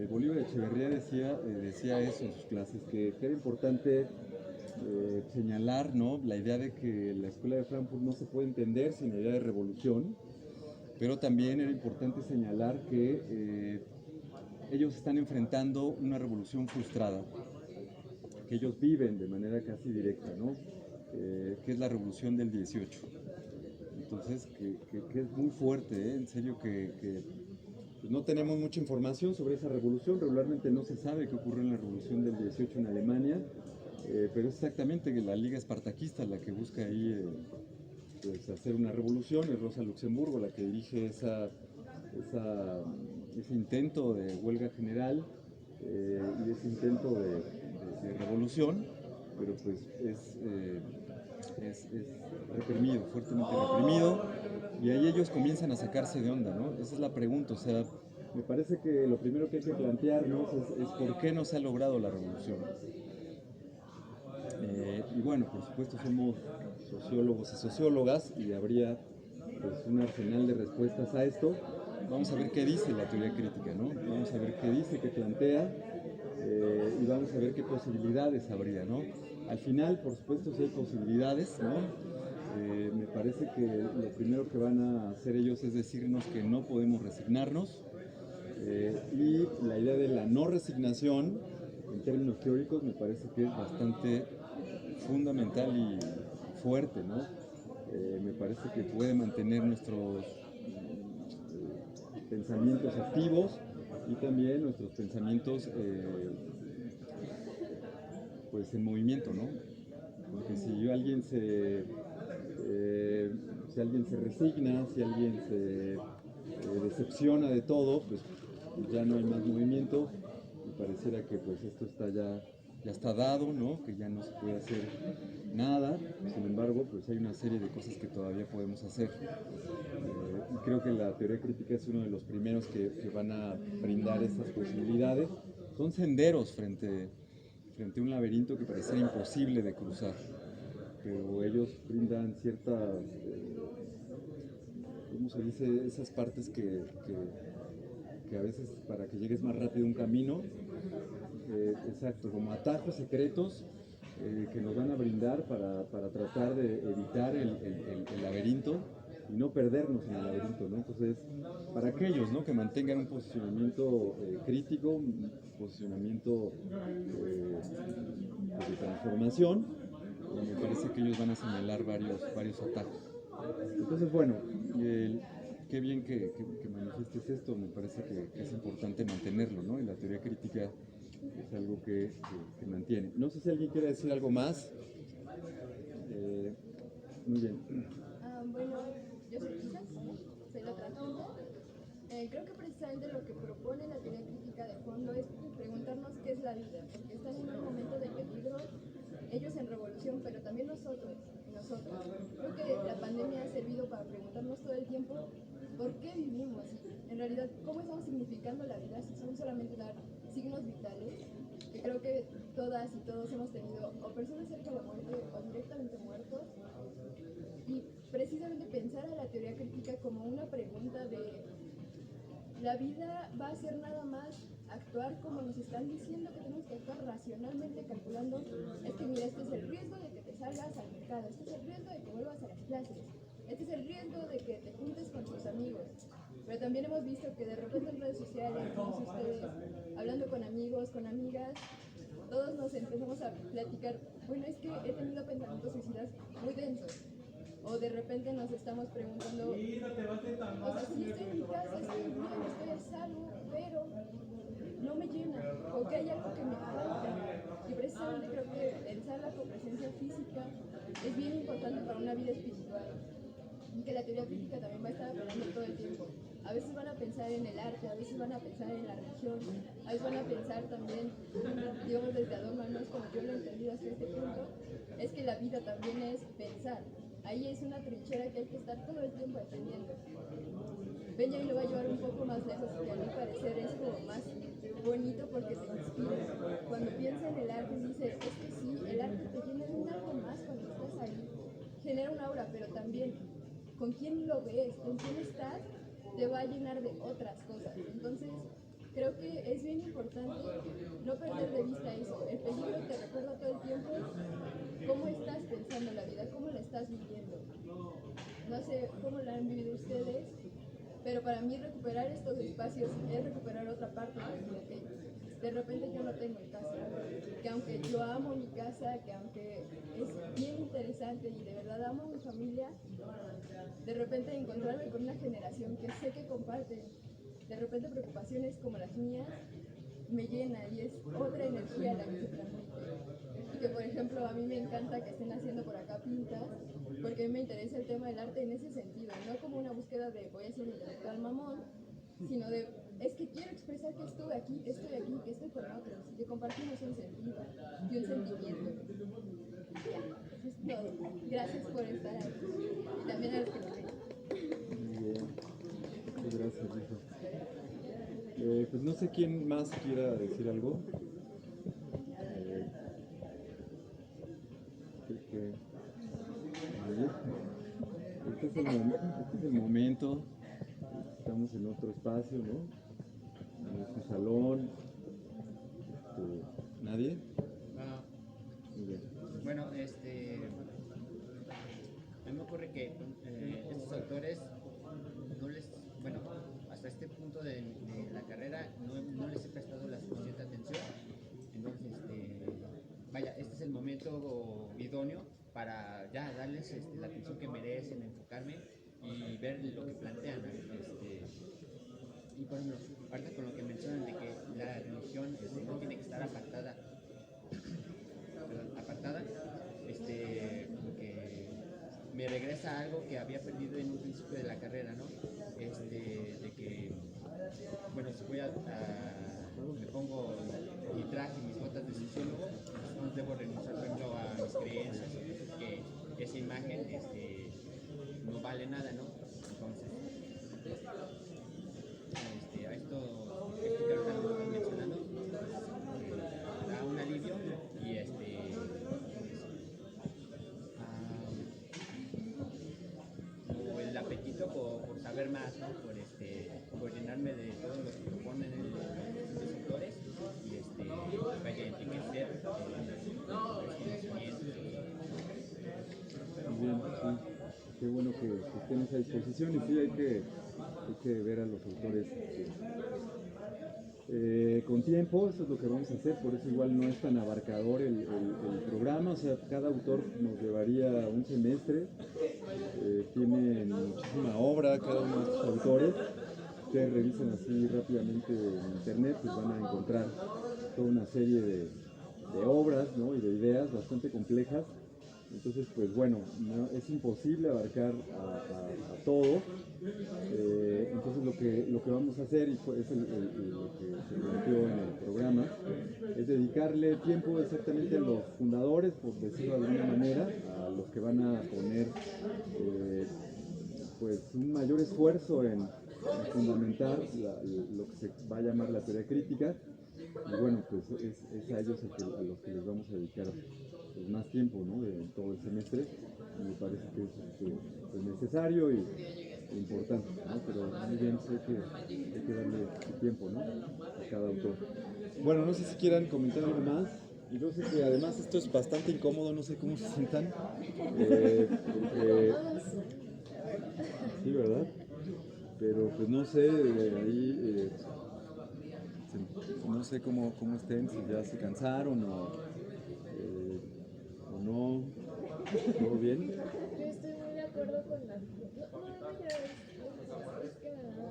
Bolívar Echeverría decía eso en sus clases, que era importante señalar, ¿no? La idea de que la Escuela de Frankfurt no se puede entender sin la idea de revolución, pero también era importante señalar que ellos están enfrentando una revolución frustrada, que ellos viven de manera casi directa, ¿no? Que es la revolución del 18. Entonces, que es muy fuerte, en serio, que pues no tenemos mucha información sobre esa revolución. Regularmente no se sabe qué ocurrió en la revolución del 18 en Alemania, pero es exactamente la Liga Espartaquista la que busca ahí pues hacer una revolución. Es Rosa Luxemburgo la que dirige ese intento de huelga general y ese intento de revolución, pero pues es reprimido, fuertemente reprimido, y ahí ellos comienzan a sacarse de onda, ¿no? Esa es la pregunta, o sea, me parece que lo primero que hay que plantearnos es por qué no se ha logrado la revolución. Y bueno, por supuesto somos sociólogos y sociólogas, y habría pues un arsenal de respuestas a esto. Vamos a ver qué dice la teoría crítica, ¿no? Vamos a ver qué dice, qué plantea, y vamos a ver qué posibilidades habría, ¿no? Al final, por supuesto, sí hay posibilidades, ¿no? Me parece que lo primero que van a hacer ellos es decirnos que no podemos resignarnos, y la idea de la no resignación, en términos teóricos, me parece que es bastante fundamental y fuerte, ¿no? Me parece que puede mantener nuestros pensamientos activos y también nuestros pensamientos pues en movimiento, ¿no? Porque si alguien se resigna, si alguien se decepciona de todo, pues ya no hay más movimiento y pareciera que pues esto está ya está dado, ¿no? Que ya no se puede hacer nada. Sin embargo, pues hay una serie de cosas que todavía podemos hacer. Y creo que la teoría crítica es uno de los primeros que van a brindar esas posibilidades. Son senderos frente a un laberinto que pareciera imposible de cruzar, pero ellos brindan ciertas, ¿cómo se dice? Esas partes que a veces para que llegues más rápido a un camino, exacto, como atajos secretos que nos van a brindar para tratar de evitar el laberinto y no perdernos en el laberinto, ¿no? Entonces, para aquellos, ¿no?, que mantengan un posicionamiento crítico, un posicionamiento de transformación, me parece que ellos van a señalar varios atajos. Entonces, bueno, qué bien que manifiestes esto, me parece que es importante mantenerlo, ¿no? Y la teoría crítica es algo que mantiene. No sé si alguien quiere decir algo más. Muy bien. Bueno, yo soy Lisa, soy la transgénero. Creo que precisamente lo que propone la teoría crítica de fondo es preguntarnos qué es la vida, porque están en un momento de peligro, ellos en revolución, pero también nosotros. Creo que la pandemia ha servido para preguntarnos todo el tiempo por qué vivimos, en realidad cómo estamos significando la vida, si son solamente dar signos vitales, que creo que todas y todos hemos tenido o personas cerca de la muerte o directamente muertos, y precisamente pensar a la teoría crítica como una pregunta de la vida va a ser nada más actuar como nos están diciendo que tenemos que actuar racionalmente, calculando, es que mira, este es el riesgo de que te salgas al mercado, este es el riesgo de que vuelvas a las clases, este es el riesgo de que te juntes con tus amigos. Pero también hemos visto que de repente en redes sociales, todos ustedes, hablando con amigos, con amigas, todos nos empezamos a platicar, bueno, es que he tenido pensamientos suicidas muy densos. O de repente nos estamos preguntando, o sea, si estoy en mi casa, estoy bien, estoy a salvo, pero no me llena, o que hay algo que me falta. Y precisamente creo que pensarla con presencia física es bien importante para una vida espiritual. Y que la teoría crítica también va a estar apelando todo el tiempo. A veces van a pensar en el arte, a veces van a pensar en la religión, a veces van a pensar también, digamos desde Adorno, al menos como yo lo he entendido hasta este punto, es que la vida también es pensar. Ahí es una trinchera que hay que estar todo el tiempo defendiendo. Benjamin lo va a llevar un poco más lejos, que a mi parecer es como más bonito porque te inspira. Cuando piensa en el arte dice, es que sí, el arte te llena de un algo más cuando estás ahí. Genera un aura, pero también con quién lo ves, con quién estás, te va a llenar de otras cosas. Entonces, creo que es bien importante no perder de vista eso. El peligro te recuerda todo el tiempo cómo estás pensando la vida, cómo la estás viviendo. No sé cómo la han vivido ustedes, pero para mí recuperar estos espacios es recuperar otra parte de que de repente yo no tengo en casa, que aunque yo amo mi casa, que aunque es bien interesante y de verdad amo a mi familia, de repente encontrarme con una generación que sé que comparte de repente preocupaciones como las mías, me llena y es otra energía la que se transmite. Y que por ejemplo a mí me encanta que estén haciendo por acá pintas, porque a mí me interesa el tema del arte en ese sentido, no como una búsqueda de voy a ser intelectual mamón, sino de es que quiero expresar que estuve aquí, que estoy aquí, que estoy con otros, y que compartimos un sentido y un sentimiento. Ya, eso es todo. Gracias por estar aquí y también a los que nos ven. Muy bien. Muchas gracias, Rijo. Pues no sé quién más quiera decir algo. Este es el momento. Estamos en otro espacio, ¿no? En este salón. ¿Nadie? Muy bien. Bueno, a mí me ocurre que estos autores no les, bueno, hasta este punto de la carrera no les he prestado la suficiente atención. Entonces, vaya, este es el momento idóneo para ya darles la atención que merecen, enfocarme y ver lo que plantean. y por ejemplo, ahorita con lo que mencionan de que la religión no tiene que estar apartada, como que me regresa a algo que había perdido en un principio de la carrera, ¿no? De que, bueno, si me pongo mi traje, mis botas de sociólogo, no debo renunciar, por ejemplo, a mis creencias, que esa imagen no vale nada, ¿no? Entonces, a esto que ahorita me están mencionando, da un alivio y como el apetito por saber más, ¿no? Por llenarme de todo lo que proponen los sectores y vaya a enriquecer los conocimientos. Muy bien, sí. Qué bueno que estén en esa disposición y sí hay que ver a los autores con tiempo, eso es lo que vamos a hacer, por eso igual no es tan abarcador el programa, o sea, cada autor nos llevaría un semestre, tienen muchísima obra cada uno de estos autores, ustedes revisan así rápidamente en internet, pues van a encontrar toda una serie de obras, ¿no? Y de ideas bastante complejas. Entonces, pues bueno, es imposible abarcar a todo. Entonces lo que vamos a hacer, y es lo que se planteó en el programa, es dedicarle tiempo exactamente a los fundadores, por decirlo de alguna manera, a los que van a poner pues un mayor esfuerzo en fundamentar lo que se va a llamar la teoría crítica. Y bueno, pues es a ellos a los que les vamos a dedicar pues, más tiempo, ¿no? De todo el semestre. Y me parece que es pues, necesario y importante, ¿no? Pero muy bien, sé que hay que darle tiempo, ¿no? A cada autor. Bueno, no sé si quieran comentar algo más. Y yo sé que además esto es bastante incómodo, no sé cómo se sientan. Porque, sí, ¿verdad? Pero pues no sé, ahí no sé cómo estén, si ya se cansaron o no. ¿Todo bien? Yo estoy muy de acuerdo con la... No, es que me da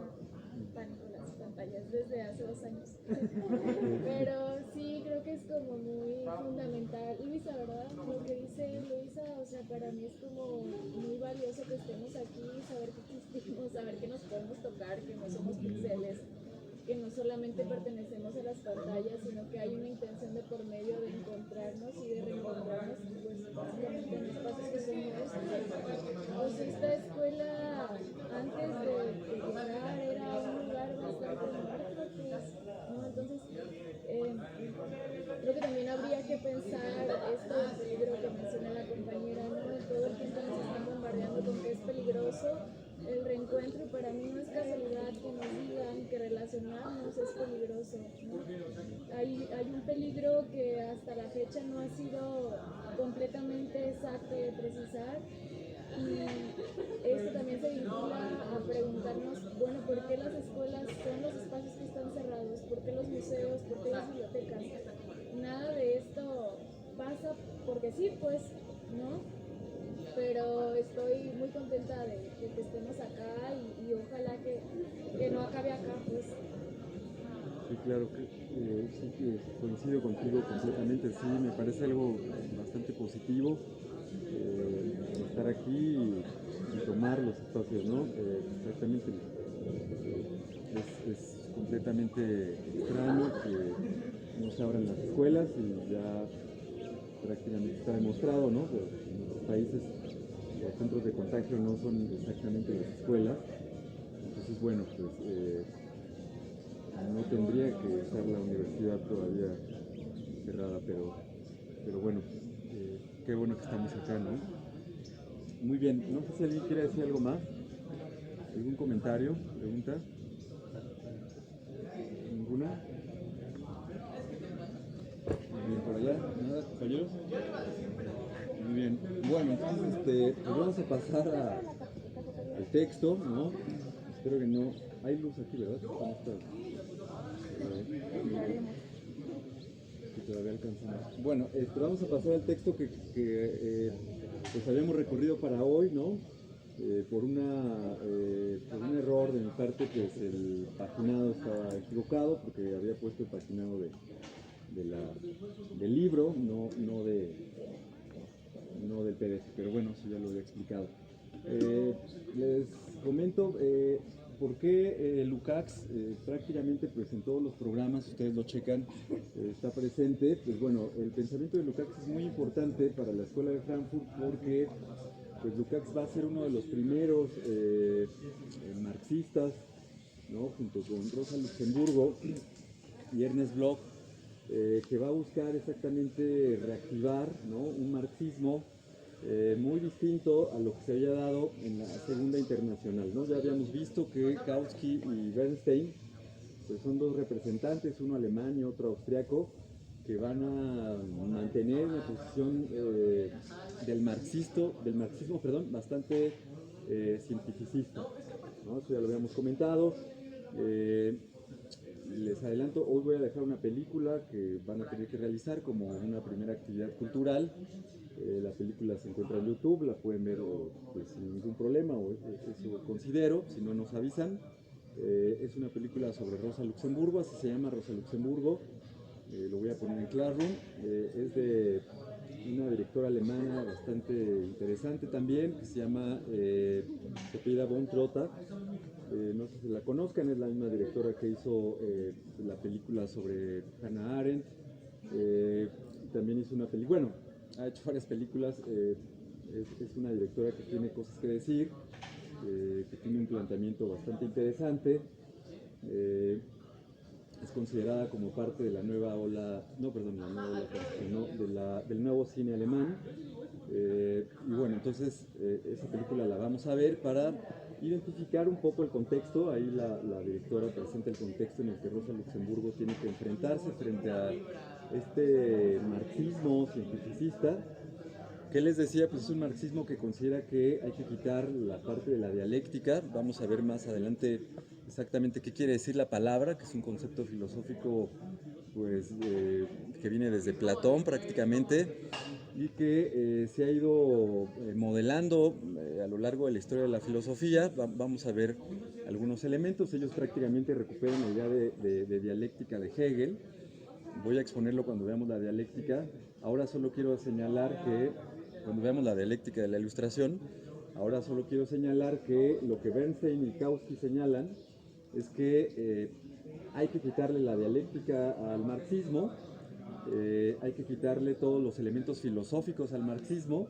pánico las pantallas desde hace 2 años. Pero sí, creo que es como muy fundamental. Luisa, ¿verdad? Lo que dice Luisa, o sea, para mí es como muy valioso que estemos aquí, saber que existimos, saber que nos podemos tocar, que no somos pixeles, que no solamente pertenecemos a las pantallas, sino que hay una intención de por medio de encontrarnos y de reencontrarnos, pues básicamente en espacios que son nuestros. Pues esta escuela, antes de llegar, era un lugar bastante muerto, pues, ¿no? Entonces, creo que también habría que pensar esto del peligro que menciona la compañera, ¿no? Todo el tiempo nos están bombardeando con que es peligroso el reencuentro, y para mí no es casualidad que nos digan que relacionarnos es peligroso, ¿no? Hay un peligro que hasta la fecha no ha sido completamente exacto de precisar, y esto también se vincula a preguntarnos, bueno, ¿por qué las escuelas son los espacios que están cerrados? ¿Por qué los museos? ¿Por qué las bibliotecas? Nada de esto pasa porque sí, pues, ¿no? Pero estoy muy contenta de que estemos acá y ojalá que no acabe acá, pues. Sí, claro que sí que coincido contigo completamente, sí, me parece algo bastante positivo estar aquí y tomar los espacios, ¿no? Exactamente, es completamente extraño que no se abran las escuelas y ya prácticamente está demostrado, ¿no? Que en otros países los centros de contagio no son exactamente las escuelas, entonces bueno, pues no tendría que estar la universidad todavía cerrada, pero bueno, qué bueno que estamos acá, ¿no? Muy bien, no sé si alguien quiere decir algo más, algún comentario, pregunta. ¿Ninguna? Muy bien, por allá, ¿nada, compañeros? Muy bien, bueno, entonces pues vamos a pasar al texto, ¿no? Espero que no... Hay luz aquí, ¿verdad? ¿Cómo está? Que todavía alcanzamos. Bueno, vamos a pasar al texto que pues habíamos recorrido para hoy, ¿no? por un error de mi parte, pues el paginado estaba equivocado, porque había puesto el paginado del libro, no del PDF, pero bueno, eso ya lo había explicado. Les comento por qué Lukács prácticamente pues en todos los programas, ustedes lo checan, está presente. Pues bueno, el pensamiento de Lukács es muy importante para la Escuela de Frankfurt, porque pues Lukács va a ser uno de los primeros marxistas, ¿no? Junto con Rosa Luxemburgo y Ernest Bloch, que va a buscar exactamente reactivar, ¿no? Un marxismo muy distinto a lo que se había dado en la Segunda Internacional, ¿no? Ya habíamos visto que Kautsky y Bernstein pues son dos representantes, uno alemán y otro austriaco, que van a mantener una posición del marxismo, bastante cientificista, ¿no? Eso ya lo habíamos comentado. Les adelanto, hoy voy a dejar una película que van a tener que realizar como una primera actividad cultural. La película se encuentra en YouTube, la pueden ver pues, sin ningún problema, o eso considero, si no nos avisan. Es una película sobre Rosa Luxemburgo, así se llama, Rosa Luxemburgo. Lo voy a poner en Classroom. Es de una directora alemana bastante interesante también, que se llama se apellida von Trotta. No sé si la conozcan, es la misma directora que hizo la película sobre Hannah Arendt. También hizo una película, bueno, ha hecho varias películas. Es una directora que tiene cosas que decir, que tiene un planteamiento bastante interesante. Es considerada como parte de la nueva ola, del nuevo cine alemán. Y bueno, entonces esa película la vamos a ver para identificar un poco el contexto. Ahí la directora presenta el contexto en el que Rosa Luxemburgo tiene que enfrentarse frente a este marxismo cientificista. ¿Qué les decía? Pues es un marxismo que considera que hay que quitar la parte de la dialéctica. Vamos a ver más adelante exactamente qué quiere decir la palabra, que es un concepto filosófico pues, que viene desde Platón prácticamente, y que se ha ido modelando a lo largo de la historia de la filosofía. Vamos a ver algunos elementos. Ellos prácticamente recuperan la idea de dialéctica de Hegel. Voy a exponerlo cuando veamos la dialéctica. Ahora solo quiero señalar que, cuando veamos la dialéctica de la Ilustración, ahora solo quiero señalar que lo que Bernstein y Kautsky señalan es que hay que quitarle la dialéctica al marxismo, hay que quitarle todos los elementos filosóficos al marxismo,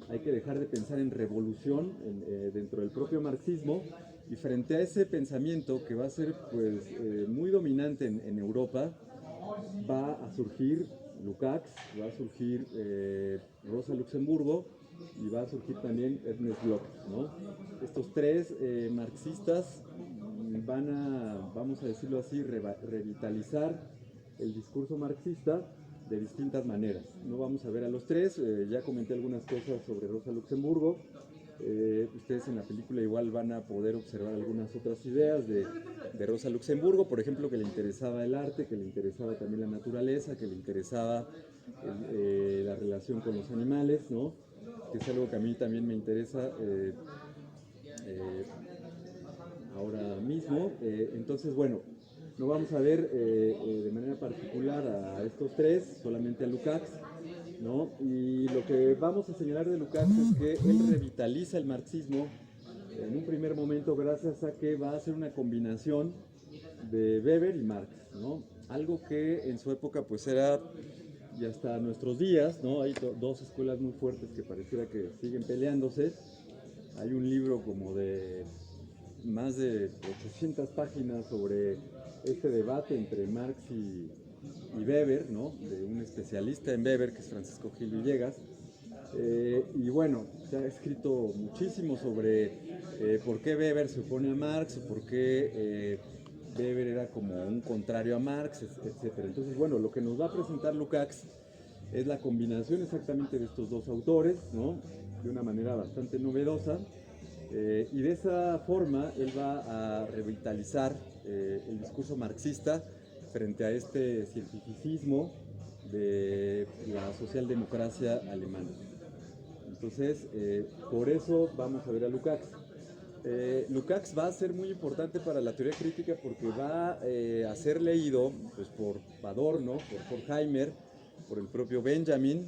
hay que dejar de pensar en revolución dentro del propio marxismo, y frente a ese pensamiento que va a ser pues, muy dominante en Europa, va a surgir Lukács, va a surgir Rosa Luxemburgo y va a surgir también Ernest Bloch, ¿no? Estos tres marxistas van a, vamos a decirlo así, revitalizar el discurso marxista de distintas maneras. No vamos a ver a los tres, ya comenté algunas cosas sobre Rosa Luxemburgo. Ustedes en la película igual van a poder observar algunas otras ideas de Rosa Luxemburgo, por ejemplo, que le interesaba el arte, que le interesaba también la naturaleza, que le interesaba la relación con los animales, ¿no? Que es algo que a mí también me interesa ahora mismo. Entonces, bueno, no vamos a ver de manera particular a estos tres, solamente a Lukács, ¿no? Y lo que vamos a señalar de Lukács es que él revitaliza el marxismo en un primer momento gracias a que va a hacer una combinación de Weber y Marx, ¿no? Algo que en su época pues era, y hasta nuestros días, ¿no? Hay dos escuelas muy fuertes que pareciera que siguen peleándose. Hay un libro como de más de 800 páginas sobre este debate entre Marx y Weber, ¿no? De un especialista en Weber, que es Francisco Gil Villegas. Y bueno, se ha escrito muchísimo sobre por qué Weber se opone a Marx, o por qué Weber era como un contrario a Marx, etc. Entonces, bueno, lo que nos va a presentar Lukács es la combinación exactamente de estos dos autores, ¿no? De una manera bastante novedosa. Y de esa forma él va a revitalizar el discurso marxista frente a este cientificismo de la socialdemocracia alemana. Entonces, por eso vamos a ver a Lukács. Lukács va a ser muy importante para la teoría crítica porque va a ser leído pues, por Adorno, por Horkheimer, por el propio Benjamin,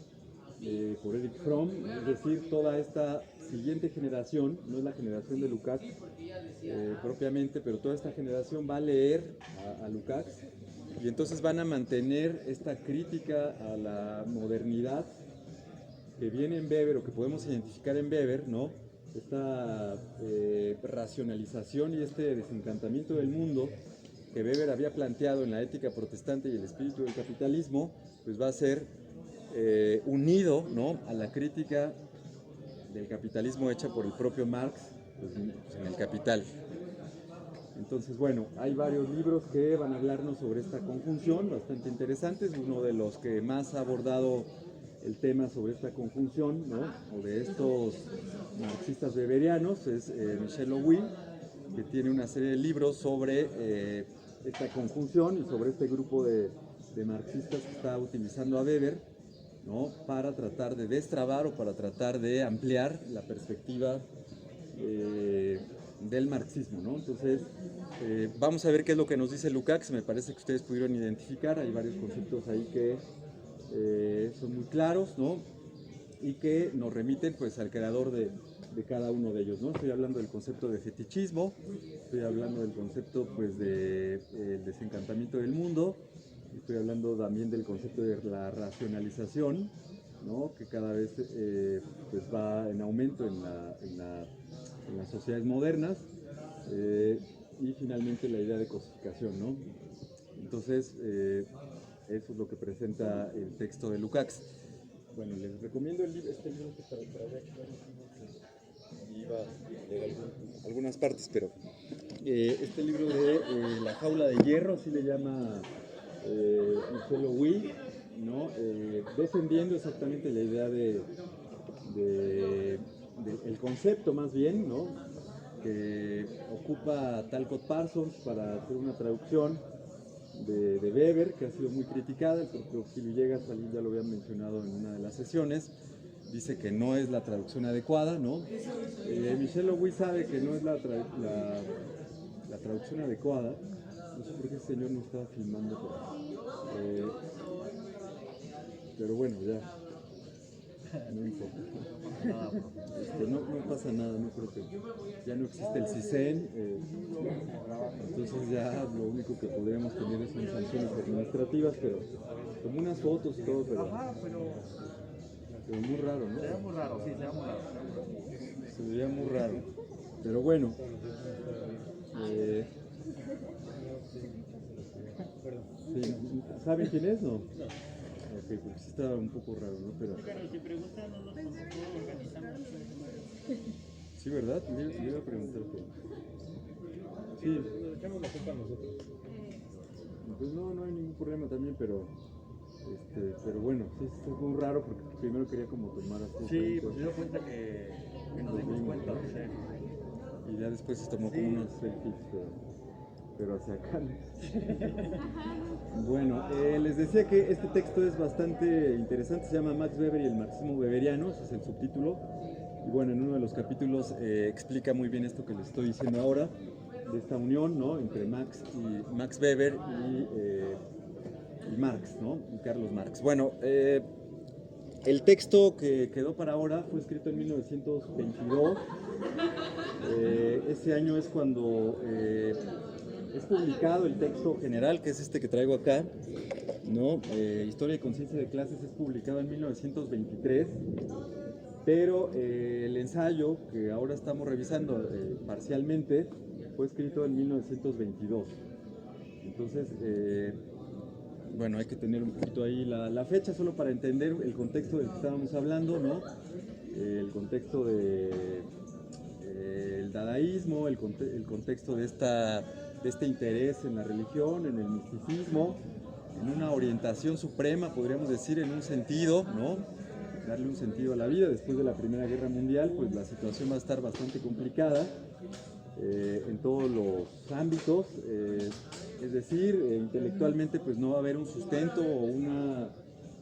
por Erich Fromm, es decir, toda esta siguiente generación, no es la generación de Lukács propiamente, pero toda esta generación va a leer a Lukács y entonces van a mantener esta crítica a la modernidad que viene en Weber o que podemos identificar en Weber, ¿no? Esta racionalización y este desencantamiento del mundo que Weber había planteado en la ética protestante y el espíritu del capitalismo, pues va a ser unido, ¿no?, a la crítica del capitalismo hecha por el propio Marx pues, en el Capital. Entonces, bueno, hay varios libros que van a hablarnos sobre esta conjunción, bastante interesantes. Uno de los que más ha abordado el tema sobre esta conjunción, ¿no?, o de estos marxistas weberianos es Michel Louis, que tiene una serie de libros sobre esta conjunción y sobre este grupo de marxistas que está utilizando a Weber, ¿no?, para tratar de destrabar o para tratar de ampliar la perspectiva del marxismo, ¿no? Entonces, vamos a ver qué es lo que nos dice Lukács. Me parece que ustedes pudieron identificar, hay varios conceptos ahí que son muy claros, ¿no?, y que nos remiten pues al creador de cada uno de ellos, ¿no? Estoy hablando del concepto de fetichismo, estoy hablando del concepto pues de desencantamiento del mundo, estoy hablando también del concepto de la racionalización, ¿no?, que cada vez pues va en aumento en las sociedades modernas, y finalmente la idea de cosificación, ¿no? Entonces, eso es lo que presenta el texto de Lukács. Bueno, les recomiendo este libro que para ver que iba a leer algunas partes, pero este libro de La jaula de hierro, así le llama Michel Louis, ¿no? Defendiendo exactamente la idea el concepto más bien, ¿no?, que ocupa Talcott Parsons para hacer una traducción de Weber, que ha sido muy criticada. El propio Gil Villegas ya lo habían mencionado en una de las sesiones, dice que no es la traducción adecuada, ¿no? Michel Louis sabe que no es la traducción adecuada. No sé por qué ese señor no estaba filmando, pero bueno, ya no importa. No pasa nada, no creo que ya no existe el CISEN, entonces ya lo único que podríamos tener son sanciones administrativas, pero como unas fotos y todo, pero muy raro, ¿no? Sería muy raro, sí, sería muy raro. Se vería muy raro, pero bueno. Sí, ¿saben quién es, no? Ok, porque sí está un poco raro, ¿no? Pero... Si preguntan, no nos organizamos. Sí, ¿verdad? Le iba a preguntar. Sí. Echamos la culpa a nosotros. Pues no hay ningún problema también, pero bueno, sí es muy raro porque primero quería como tomar así. Sí, pues se dio cuenta que nos dimos cuenta. Sí. Y ya después se tomó como unos selfies, pero hacia acá. Bueno, les decía que este texto es bastante interesante, se llama Max Weber y el marxismo weberiano, ese es el subtítulo. Y bueno, en uno de los capítulos explica muy bien esto que les estoy diciendo ahora, de esta unión, ¿no?, entre Max Weber y Marx, ¿no?, y Carlos Marx. Bueno, el texto que quedó para ahora fue escrito en 1922. Ese año es cuando es publicado el texto general, que es este que traigo acá, ¿no? Historia y conciencia de clases es publicado en 1923, pero el ensayo que ahora estamos revisando parcialmente fue escrito en 1922. Entonces, bueno, hay que tener un poquito ahí la fecha solo para entender el contexto del que estábamos hablando, ¿no? El contexto del dadaísmo, el contexto de este interés en la religión, en el misticismo, en una orientación suprema, podríamos decir, en un sentido, ¿no?, darle un sentido a la vida. Después de la Primera Guerra Mundial, pues la situación va a estar bastante complicada en todos los ámbitos, es decir, intelectualmente pues no va a haber un sustento o una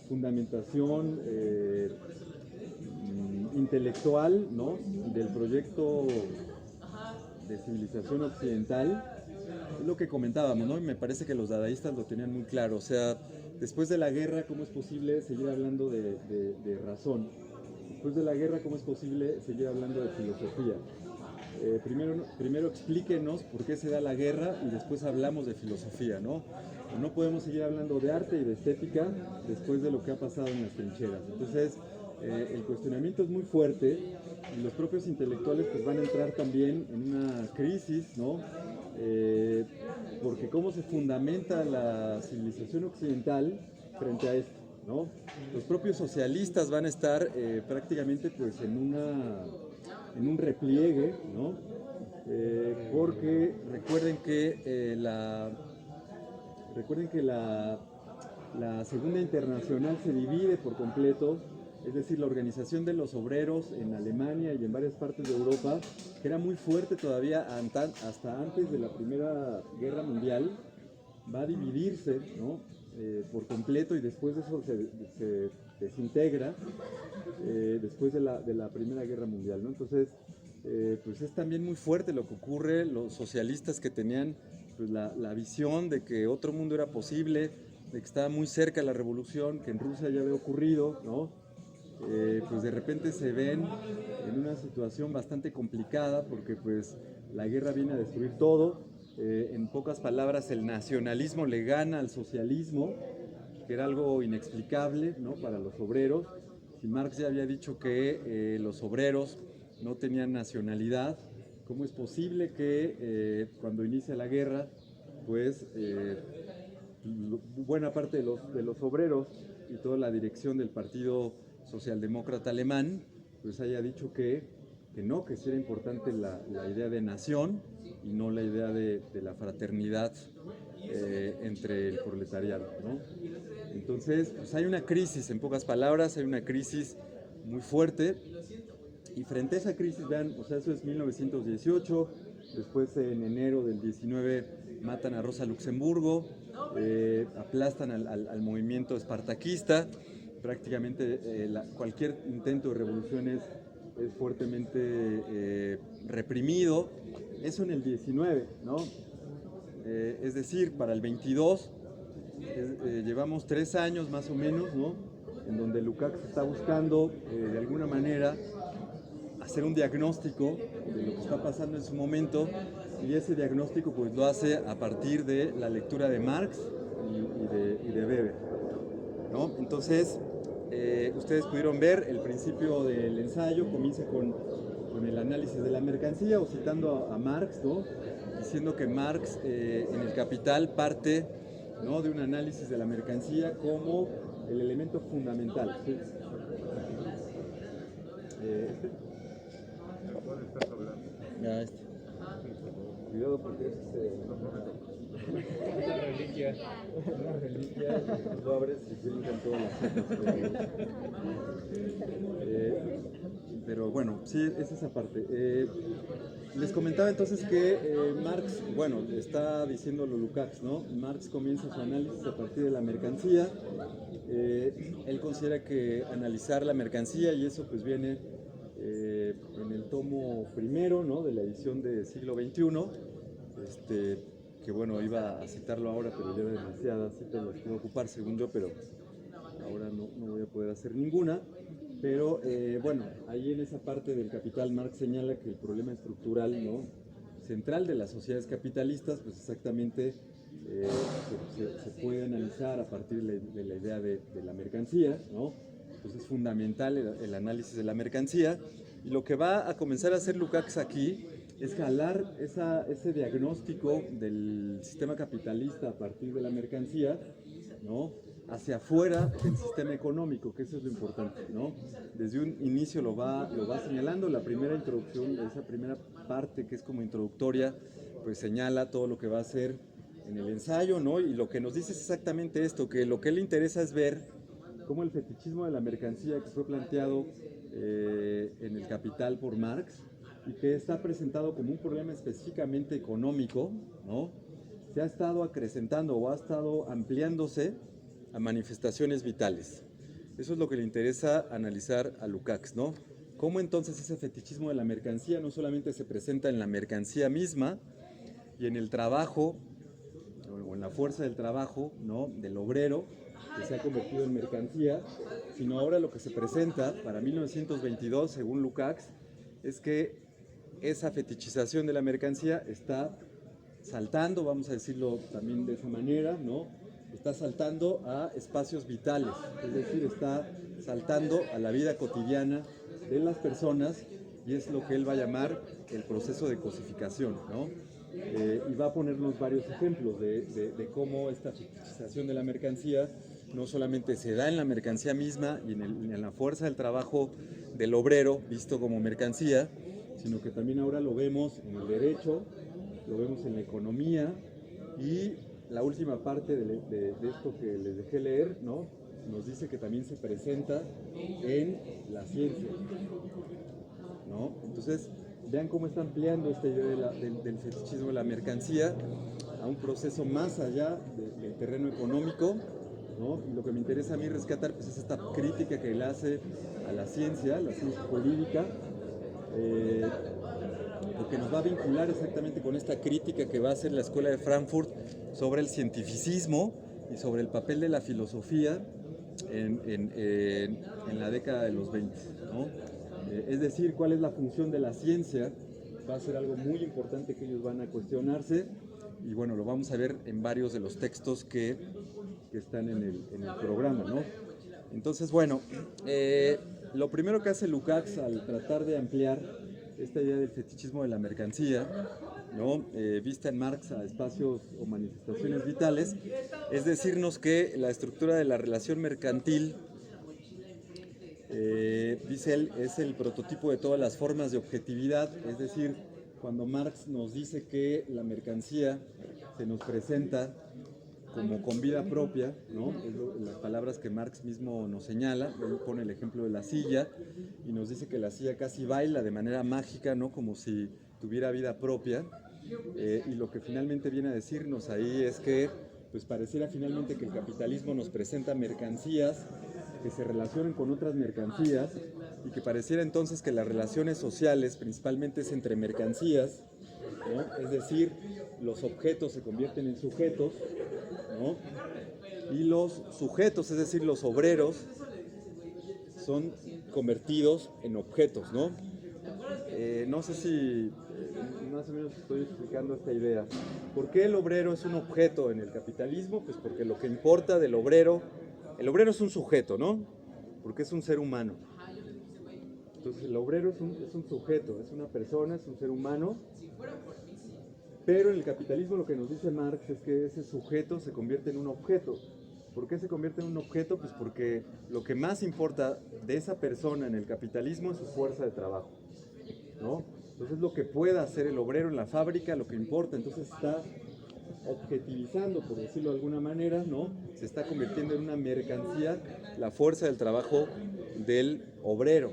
fundamentación intelectual, ¿no?, del proyecto de civilización occidental, es lo que comentábamos, ¿no? Y me parece que los dadaístas lo tenían muy claro. O sea, después de la guerra, ¿cómo es posible seguir hablando de razón? Después de la guerra, ¿cómo es posible seguir hablando de filosofía? Primero explíquenos por qué se da la guerra y después hablamos de filosofía, ¿no? No podemos seguir hablando de arte y de estética después de lo que ha pasado en las trincheras. Entonces, el cuestionamiento es muy fuerte y los propios intelectuales pues van a entrar también en una crisis, ¿no? Porque cómo se fundamenta la civilización occidental frente a esto, ¿no? Los propios socialistas van a estar prácticamente pues en un repliegue, ¿no? Porque recuerden que la Segunda Internacional se divide por completo, es decir, la organización de los obreros en Alemania y en varias partes de Europa, que era muy fuerte todavía hasta antes de la Primera Guerra Mundial, va a dividirse, ¿no?, por completo, y después de eso se desintegra después de la Primera Guerra Mundial, ¿no? Entonces, pues es también muy fuerte lo que ocurre. Los socialistas que tenían pues la visión de que otro mundo era posible, de que estaba muy cerca la revolución, que en Rusia ya había ocurrido, ¿no? Pues de repente se ven en una situación bastante complicada porque pues la guerra viene a destruir todo. En pocas palabras, el nacionalismo le gana al socialismo, que era algo inexplicable, ¿no?, para los obreros. Si Marx ya había dicho que los obreros no tenían nacionalidad, ¿cómo es posible que cuando inicia la guerra, pues buena parte de los obreros y toda la dirección del Partido Socialdemócrata Alemán pues haya dicho que no, que sí era importante la idea de nación y no la idea de la fraternidad entre el proletariado, ¿no? Entonces, pues hay una crisis, en pocas palabras, hay una crisis muy fuerte. Y frente a esa crisis, vean, o sea, eso es 1918, después en enero del 19 matan a Rosa Luxemburgo, aplastan al movimiento espartaquista, prácticamente cualquier intento de revolución es fuertemente reprimido. Eso en el 19, ¿no? Es decir, para el 22 llevamos 3 años más o menos, ¿no?, en donde Lukács está buscando de alguna manera hacer un diagnóstico de lo que está pasando en su momento, y ese diagnóstico pues lo hace a partir de la lectura de Marx y de Weber, ¿no? Entonces, ustedes pudieron ver el principio del ensayo, comienza con el análisis de la mercancía, o citando a Marx, ¿no?, diciendo que Marx en el Capital parte, ¿no?, de un análisis de la mercancía como el elemento fundamental, ¿sí? Ya, cuidado porque es La reliquia. una reliquia, lo abres y brincan todas las cosas. Pero bueno, sí, es esa parte. Les comentaba entonces que Marx, bueno, está diciéndolo Lukács, ¿no? Marx comienza su análisis a partir de la mercancía. Él considera que analizar la mercancía, y eso pues viene en el tomo primero, ¿no?, de la edición del siglo XXI, que bueno, iba a citarlo ahora, pero ya demasiadas citas las puedo ocupar según yo, pero ahora no voy a poder hacer ninguna. Pero bueno, ahí en esa parte del Capital, Marx señala que el problema estructural, ¿no?, central de las sociedades capitalistas, pues exactamente se puede analizar a partir de la idea de la mercancía, ¿no? Entonces es fundamental el análisis de la mercancía, y lo que va a comenzar a hacer Lukács aquí es jalar ese diagnóstico del sistema capitalista a partir de la mercancía, ¿no?, hacia afuera del sistema económico, que eso es lo importante, ¿no? Desde un inicio lo va señalando. La primera introducción, esa primera parte que es como introductoria, pues señala todo lo que va a hacer en el ensayo, ¿no? Y lo que nos dice es exactamente esto, que lo que le interesa es ver cómo el fetichismo de la mercancía, que fue planteado en el Capital por Marx, y que está presentado como un problema específicamente económico, ¿no?, se ha estado acrecentando o ha estado ampliándose a manifestaciones vitales. Eso es lo que le interesa analizar a Lukács, ¿no? cómo entonces ese fetichismo de la mercancía no solamente se presenta en la mercancía misma y en el trabajo, o en la fuerza del trabajo, ¿no?, del obrero, que se ha convertido en mercancía, sino ahora lo que se presenta para 1922, según Lukács, es que esa fetichización de la mercancía está saltando, vamos a decirlo también de esa manera, ¿no?, está saltando a espacios vitales, es decir, está saltando a la vida cotidiana de las personas, y es lo que él va a llamar el proceso de cosificación, ¿no? Y va a ponernos varios ejemplos de cómo esta fetichización de la mercancía no solamente se da en la mercancía misma y en la fuerza del trabajo del obrero visto como mercancía, sino que también ahora lo vemos en el derecho, lo vemos en la economía, y la última parte de esto que les dejé leer, ¿no?, nos dice que también se presenta en la ciencia, ¿no? Entonces, vean cómo está ampliando esta idea del fetichismo de la mercancía a un proceso más allá del terreno económico, ¿no? Y lo que me interesa a mí rescatar, pues, es esta crítica que él hace a la ciencia jurídica, porque nos va a vincular exactamente con esta crítica que va a hacer la Escuela de Frankfurt sobre el cientificismo y sobre el papel de la filosofía en la década de los 20, ¿no? Es decir, cuál es la función de la ciencia, va a ser algo muy importante que ellos van a cuestionarse, y bueno, lo vamos a ver en varios de los textos que están en el programa, ¿no? Entonces, bueno, lo primero que hace Lukács al tratar de ampliar esta idea del fetichismo de la mercancía, ¿no?, vista en Marx a espacios o manifestaciones vitales, es decirnos que la estructura de la relación mercantil, dice él, es el prototipo de todas las formas de objetividad. Es decir, cuando Marx nos dice que la mercancía se nos presenta como con vida propia, ¿no?, es las palabras que Marx mismo nos señala. Él pone el ejemplo de la silla y nos dice que la silla casi baila de manera mágica, ¿no?, como si tuviera vida propia, y lo que finalmente viene a decirnos ahí es que, pues, pareciera finalmente que el capitalismo nos presenta mercancías que se relacionan con otras mercancías, y que pareciera entonces que las relaciones sociales principalmente es entre mercancías, ¿no?, es decir, los objetos se convierten en sujetos, ¿no?, y los sujetos, es decir, los obreros, son convertidos en objetos, ¿no? No sé si más o menos estoy explicando esta idea. ¿Por qué el obrero es un objeto en el capitalismo? Pues porque lo que importa del obrero, el obrero es un sujeto, ¿no?, porque es un ser humano. Entonces el obrero es un sujeto, es una persona, es un ser humano, pero en el capitalismo lo que nos dice Marx es que ese sujeto se convierte en un objeto. ¿Por qué se convierte en un objeto? Pues porque lo que más importa de esa persona en el capitalismo es su fuerza de trabajo, ¿no? Entonces lo que pueda hacer el obrero en la fábrica, lo que importa. Entonces está objetivizando, por decirlo de alguna manera, ¿no? Se está convirtiendo en una mercancía la fuerza del trabajo del obrero.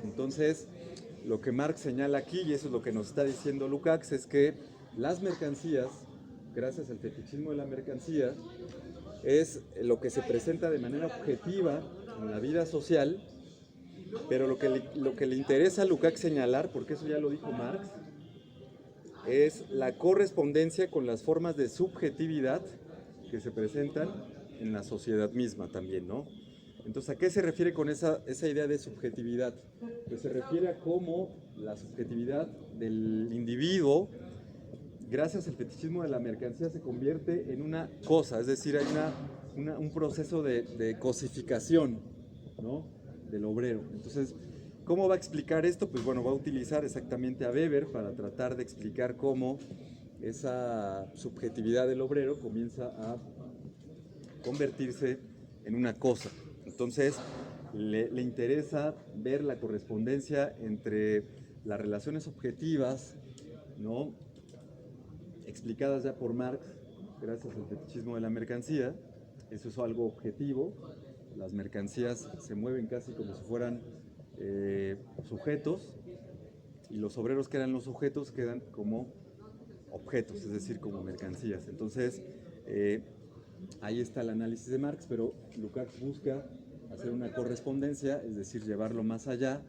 Entonces, lo que Marx señala aquí, y eso es lo que nos está diciendo Lukács, es que las mercancías, gracias al fetichismo de la mercancía, es lo que se presenta de manera objetiva en la vida social, pero lo que le interesa a Lukács señalar, porque eso ya lo dijo Marx, es la correspondencia con las formas de subjetividad que se presentan en la sociedad misma también, ¿no? Entonces, ¿a qué se refiere con esa idea de subjetividad? Pues se refiere a cómo la subjetividad del individuo, gracias al fetichismo de la mercancía, se convierte en una cosa, es decir, hay un proceso de cosificación, ¿no?, del obrero. Entonces, ¿cómo va a explicar esto? Pues bueno, va a utilizar exactamente a Weber para tratar de explicar cómo esa subjetividad del obrero comienza a convertirse en una cosa. Entonces, le interesa ver la correspondencia entre las relaciones objetivas, ¿no?, explicadas ya por Marx, gracias al fetichismo de la mercancía. Eso es algo objetivo. Las mercancías se mueven casi como si fueran sujetos, y los obreros que eran los sujetos quedan como objetos, es decir, como mercancías. Entonces, ahí está el análisis de Marx, pero Lukács busca hacer una correspondencia, es decir, llevarlo más allá,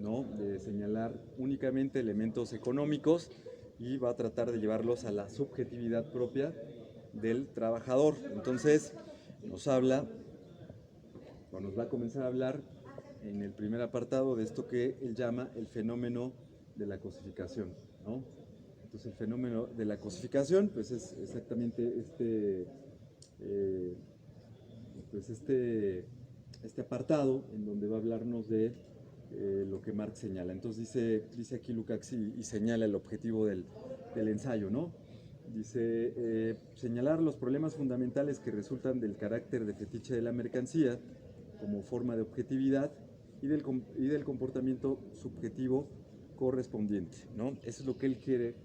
¿no? De señalar únicamente elementos económicos y va a tratar de llevarlos a la subjetividad propia del trabajador. Entonces nos habla, o nos va a comenzar a hablar en el primer apartado de esto que él llama el fenómeno de la cosificación, ¿no? Entonces el fenómeno de la cosificación pues es exactamente este apartado en donde va a hablarnos de lo que Marx señala. Entonces dice aquí Lukács y señala el objetivo del ensayo, ¿no? Dice, señalar los problemas fundamentales que resultan del carácter de fetiche de la mercancía como forma de objetividad y del comportamiento subjetivo correspondiente, ¿no? Eso es lo que él quiere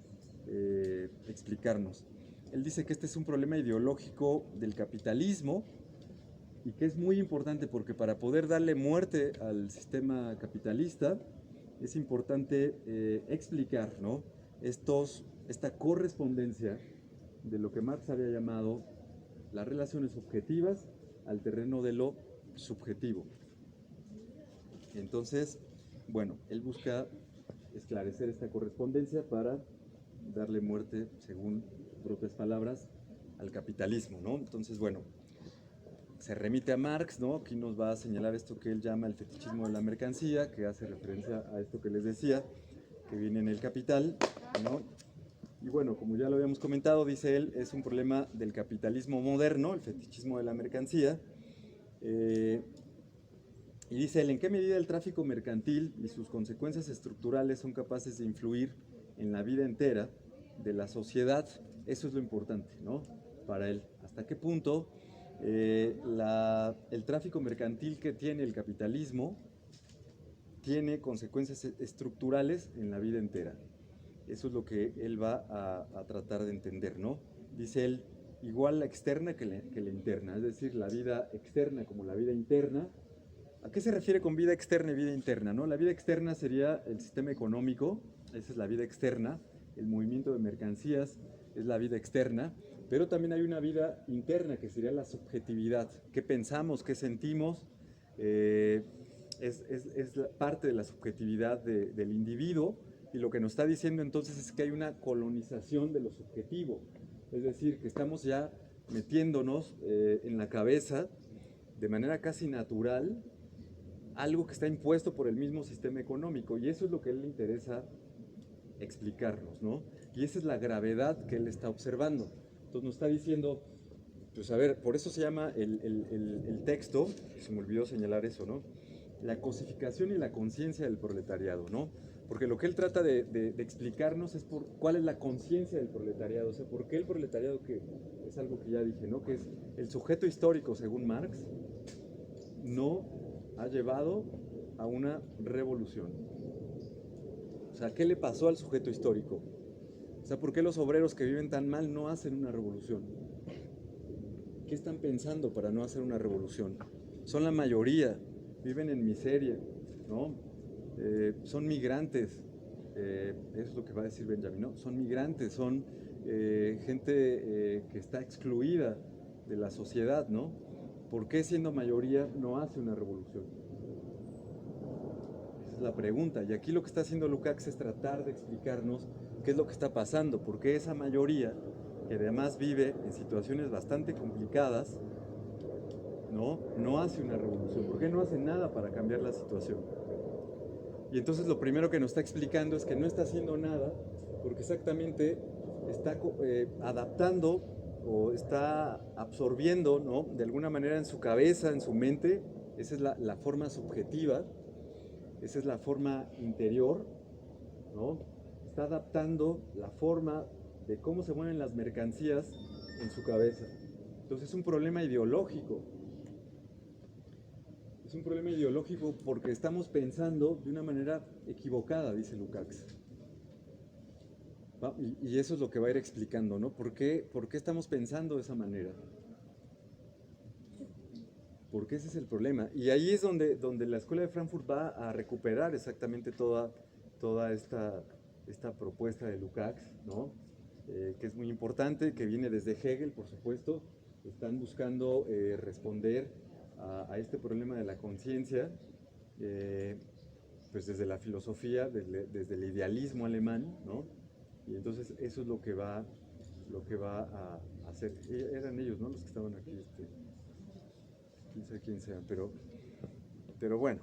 explicarnos. Él dice que este es un problema ideológico del capitalismo y que es muy importante porque para poder darle muerte al sistema capitalista es importante explicar, ¿no? Esta correspondencia de lo que Marx había llamado las relaciones objetivas al terreno de lo subjetivo. Entonces, bueno, él busca esclarecer esta correspondencia para darle muerte, según propias palabras, al capitalismo, ¿no? Entonces, bueno, se remite a Marx, ¿no? Aquí nos va a señalar esto que él llama el fetichismo de la mercancía, que hace referencia a esto que les decía, que viene en el Capital, ¿no? Y bueno, como ya lo habíamos comentado, dice él, es un problema del capitalismo moderno, el fetichismo de la mercancía. Y dice él, ¿en qué medida el tráfico mercantil y sus consecuencias estructurales son capaces de influir en la vida entera de la sociedad? Eso es lo importante, ¿no? Para él. ¿Hasta qué punto el tráfico mercantil que tiene el capitalismo tiene consecuencias estructurales en la vida entera? Eso es lo que él va a tratar de entender, ¿no? Dice él, igual la externa que la interna, es decir, la vida externa como la vida interna. ¿A qué se refiere con vida externa y vida interna, no? La vida externa sería el sistema económico, esa es la vida externa, el movimiento de mercancías es la vida externa, pero también hay una vida interna que sería la subjetividad, qué pensamos, qué sentimos, es parte de la subjetividad del individuo, y lo que nos está diciendo entonces es que hay una colonización de lo subjetivo, es decir, que estamos ya metiéndonos en la cabeza de manera casi natural algo que está impuesto por el mismo sistema económico, y eso es lo que a él le interesa explicarnos, ¿no? Y esa es la gravedad que él está observando. Entonces nos está diciendo, pues a ver, por eso se llama el texto, se me olvidó señalar eso, ¿no? La cosificación y la conciencia del proletariado, ¿no? Porque lo que él trata de explicarnos es cuál es la conciencia del proletariado, o sea, por qué el proletariado, que es algo que ya dije, ¿no? Que es el sujeto histórico, según Marx, no ha llevado a una revolución. O sea, ¿qué le pasó al sujeto histórico? O sea, ¿por qué los obreros que viven tan mal no hacen una revolución? ¿Qué están pensando para no hacer una revolución? Son la mayoría, viven en miseria, ¿no? Son migrantes, eso es lo que va a decir Benjamin, ¿no? Son migrantes, son gente que está excluida de la sociedad, ¿no? ¿Por qué siendo mayoría no hace una revolución? Esa es la pregunta, y aquí lo que está haciendo Lukács es tratar de explicarnos qué es lo que está pasando, por qué esa mayoría, que además vive en situaciones bastante complicadas, no hace una revolución, por qué no hace nada para cambiar la situación. Y entonces lo primero que nos está explicando es que no está haciendo nada porque exactamente está adaptando o está absorbiendo, ¿no? De alguna manera en su cabeza, en su mente, esa es la forma subjetiva, esa es la forma interior, ¿no? Está adaptando la forma de cómo se mueven las mercancías en su cabeza. Entonces es un problema ideológico. Es un problema ideológico porque estamos pensando de una manera equivocada, dice Lukács. Y eso es lo que va a ir explicando, ¿no? ¿Por qué estamos pensando de esa manera? Porque ese es el problema. Y ahí es donde la Escuela de Frankfurt va a recuperar exactamente toda esta propuesta de Lukács, ¿no? Que es muy importante, que viene desde Hegel, por supuesto. Están buscando responder a este problema de la conciencia, pues desde la filosofía, desde el idealismo alemán, ¿no? Y entonces eso es lo que va a hacer. Eran ellos, ¿no? Los que estaban aquí, quién sabe quién sean, pero bueno.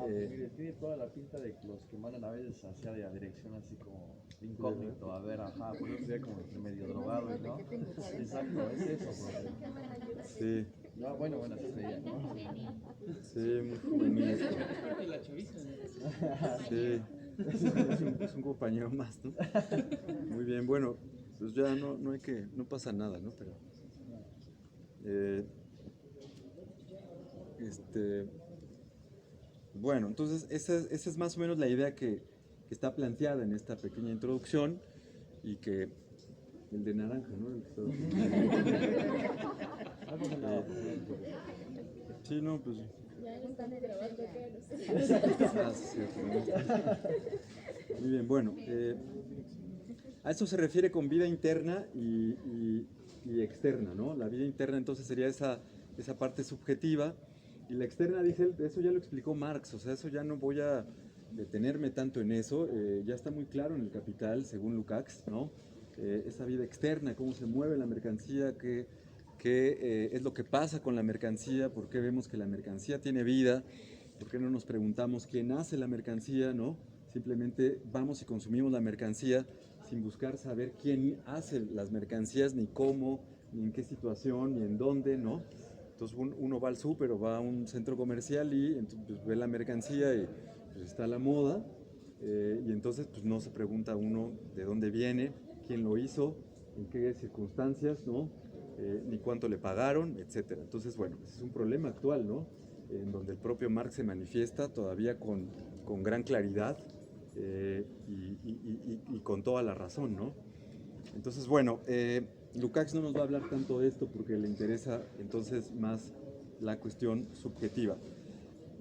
Mire, tiene toda la pinta de que los que mandan a veces hacia la dirección así como incógnito, a ver, ajá, por eso sería como que medio drogado, ¿no? Exacto, es eso, profe. Sí. No, bueno, se veía, ¿no? Sí, muy juvenil. Es parte de la chaviza. Sí, es un compañero más, ¿no? Muy bien, bueno, pues ya no pasa nada, ¿no? Pero, bueno, entonces esa es más o menos la idea que está planteada en esta pequeña introducción y que el de naranja, ¿no? El que está... sí, no, pues... Ya están grabando Ah, sí, muy bien, bueno, a eso se refiere con vida interna y externa, ¿no? La vida interna entonces sería esa parte subjetiva, y la externa, dice él, eso ya lo explicó Marx, o sea, eso ya no voy a detenerme tanto en eso, ya está muy claro en el Capital, según Lukács, ¿no? Esa vida externa, cómo se mueve la mercancía, qué es lo que pasa con la mercancía, por qué vemos que la mercancía tiene vida, por qué no nos preguntamos quién hace la mercancía, ¿no? Simplemente vamos y consumimos la mercancía sin buscar saber quién hace las mercancías, ni cómo, ni en qué situación, ni en dónde, ¿no? Entonces uno va al súper o va a un centro comercial y entonces, pues, ve la mercancía y pues, está la moda, y entonces pues, no se pregunta uno de dónde viene, quién lo hizo, en qué circunstancias, ¿no? Ni cuánto le pagaron, etcétera. Entonces, bueno, ese es un problema actual, ¿no? En donde el propio Marx se manifiesta todavía con gran claridad y con toda la razón, ¿no? Entonces, bueno, Lukács no nos va a hablar tanto de esto porque le interesa entonces más la cuestión subjetiva.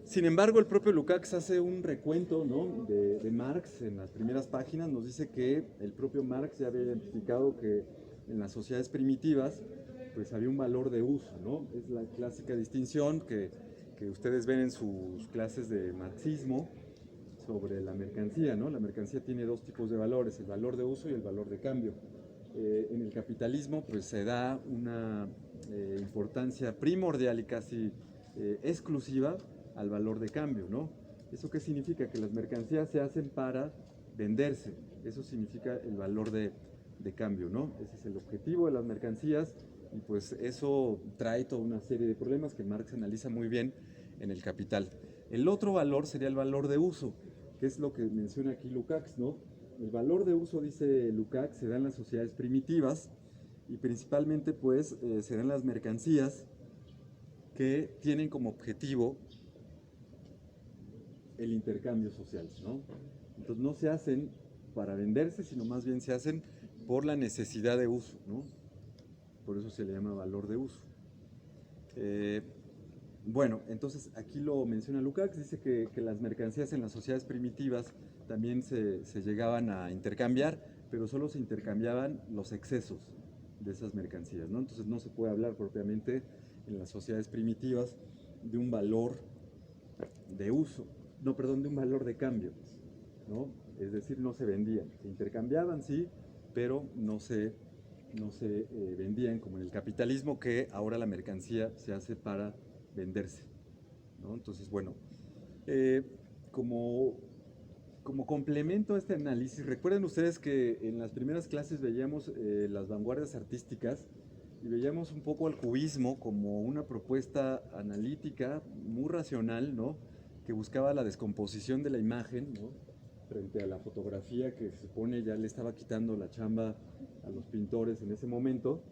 Sin embargo, el propio Lukács hace un recuento, ¿no? de Marx en las primeras páginas, nos dice que el propio Marx ya había identificado que en las sociedades primitivas pues había un valor de uso, ¿no? Es la clásica distinción que ustedes ven en sus clases de marxismo sobre la mercancía, ¿no? La mercancía tiene dos tipos de valores, el valor de uso y el valor de cambio. En el capitalismo pues se da una importancia primordial y casi exclusiva al valor de cambio, ¿no? ¿Eso qué significa? Que las mercancías se hacen para venderse, eso significa el valor de cambio, ¿no? Ese es el objetivo de las mercancías y pues eso trae toda una serie de problemas que Marx analiza muy bien en el Capital. El otro valor sería el valor de uso, que es lo que menciona aquí Lukács, ¿no? El valor de uso, dice Lukács, se da en las sociedades primitivas y principalmente pues se dan las mercancías que tienen como objetivo el intercambio social, ¿no? Entonces no se hacen para venderse, sino más bien se hacen por la necesidad de uso, ¿no? Por eso se le llama valor de uso. Bueno, entonces aquí lo menciona Lukács, dice que las mercancías en las sociedades primitivas también se llegaban a intercambiar, pero solo se intercambiaban los excesos de esas mercancías, ¿no? Entonces no se puede hablar propiamente en las sociedades primitivas de un valor de uso, no, perdón, de un valor de cambio, ¿no? Es decir, no se vendían, se intercambiaban, sí, pero no se vendían como en el capitalismo, que ahora la mercancía se hace para venderse, ¿no? Entonces, bueno, como complemento a este análisis, recuerden ustedes que en las primeras clases veíamos las vanguardias artísticas y veíamos un poco al cubismo como una propuesta analítica muy racional, ¿no? Que buscaba la descomposición de la imagen, ¿no? Frente a la fotografía que se supone ya le estaba quitando la chamba a los pintores en ese momento.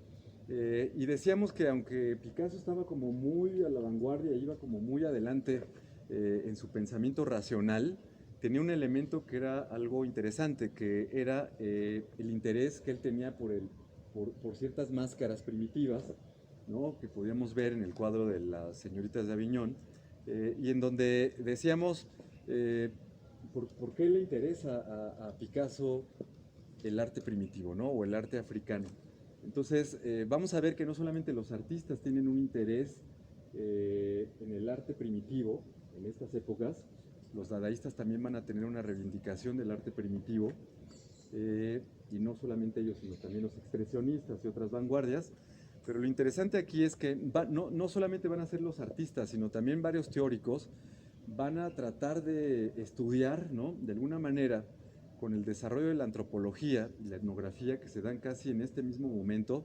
Y decíamos que aunque Picasso estaba como muy a la vanguardia, iba como muy adelante en su pensamiento racional, tenía un elemento que era algo interesante, que era el interés que él tenía por ciertas máscaras primitivas, ¿no? Que podíamos ver en el cuadro de las señoritas de Aviñón, y en donde decíamos, ¿por qué le interesa a Picasso el arte primitivo, ¿no? O el arte africano? Entonces, vamos a ver que no solamente los artistas tienen un interés en el arte primitivo, en estas épocas, Los dadaístas también van a tener una reivindicación del arte primitivo, y no solamente ellos, sino también los expresionistas y otras vanguardias. Pero lo interesante aquí es que no solamente van a ser los artistas, sino también varios teóricos van a tratar de estudiar, ¿no?, de alguna manera, con el desarrollo de la antropología y la etnografía que se dan casi en este mismo momento.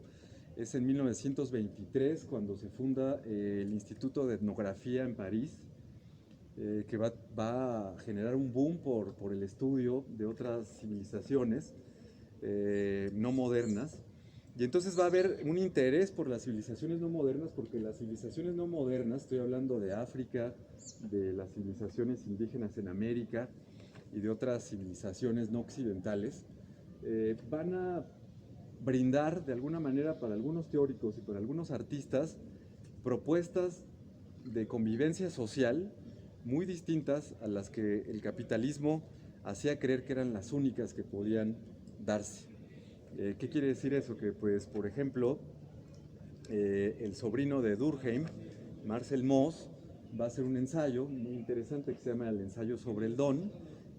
Es en 1923 cuando se funda el Instituto de Etnografía en París, que va a generar un boom por el estudio de otras civilizaciones no modernas. Y entonces va a haber un interés por las civilizaciones no modernas, porque las civilizaciones no modernas, estoy hablando de África, de las civilizaciones indígenas en América y de otras civilizaciones no occidentales, van a brindar de alguna manera para algunos teóricos y para algunos artistas propuestas de convivencia social muy distintas a las que el capitalismo hacía creer que eran las únicas que podían darse. ¿Qué quiere decir eso? Que, pues, por ejemplo, el sobrino de Durkheim, Marcel Mauss, va a hacer un ensayo muy interesante que se llama el ensayo sobre el don,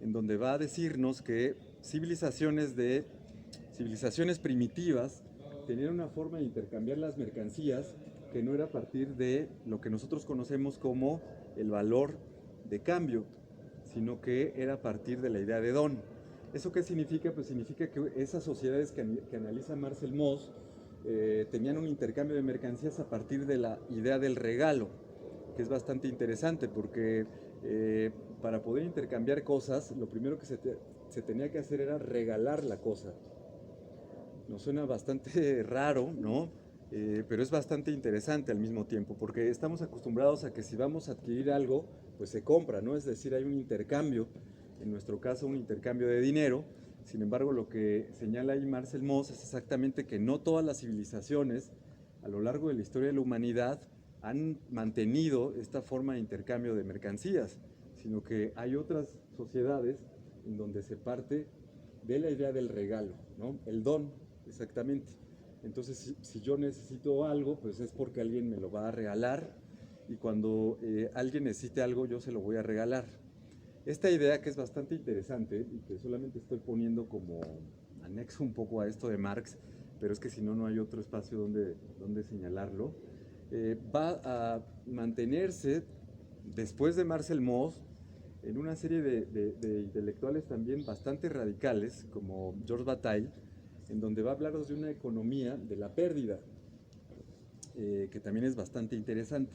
en donde va a decirnos que civilizaciones primitivas tenían una forma de intercambiar las mercancías que no era a partir de lo que nosotros conocemos como el valor de cambio, sino que era a partir de la idea de don. ¿Eso qué significa? Pues significa que esas sociedades que analiza Marcel Mauss tenían un intercambio de mercancías a partir de la idea del regalo, que es bastante interesante porque para poder intercambiar cosas, lo primero que se tenía que hacer era regalar la cosa. Nos suena bastante raro, ¿no? Pero es bastante interesante al mismo tiempo, porque estamos acostumbrados a que si vamos a adquirir algo, pues se compra, ¿no? Es decir, hay un intercambio, en nuestro caso un intercambio de dinero. Sin embargo, lo que señala ahí Marcel Mauss es exactamente que no todas las civilizaciones a lo largo de la historia de la humanidad han mantenido esta forma de intercambio de mercancías, sino que hay otras sociedades en donde se parte de la idea del regalo, ¿no? El don, exactamente. Entonces, si yo necesito algo, pues es porque alguien me lo va a regalar, y cuando alguien necesite algo, yo se lo voy a regalar. Esta idea, que es bastante interesante y que solamente estoy poniendo como anexo un poco a esto de Marx, pero es que si no, no hay otro espacio donde señalarlo, va a mantenerse después de Marcel Mauss en una serie de intelectuales también bastante radicales, como Georges Bataille, en donde va a hablaros de una economía de la pérdida, que también es bastante interesante.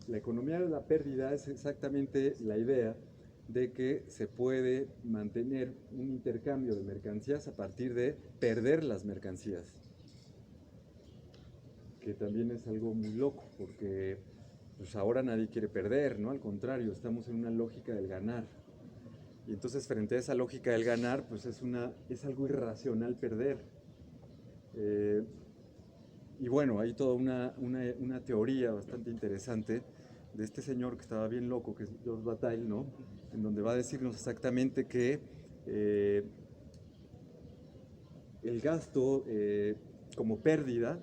La economía de la pérdida es exactamente la idea de que se puede mantener un intercambio de mercancías a partir de perder las mercancías, que también es algo muy loco, porque pues ahora nadie quiere perder, ¿no? Al contrario, estamos en una lógica del ganar. Y entonces, frente a esa lógica del ganar, pues es algo irracional perder. Y bueno, hay toda una teoría bastante interesante de este señor que estaba bien loco, que es Georges Bataille, ¿no? En donde va a decirnos exactamente que el gasto como pérdida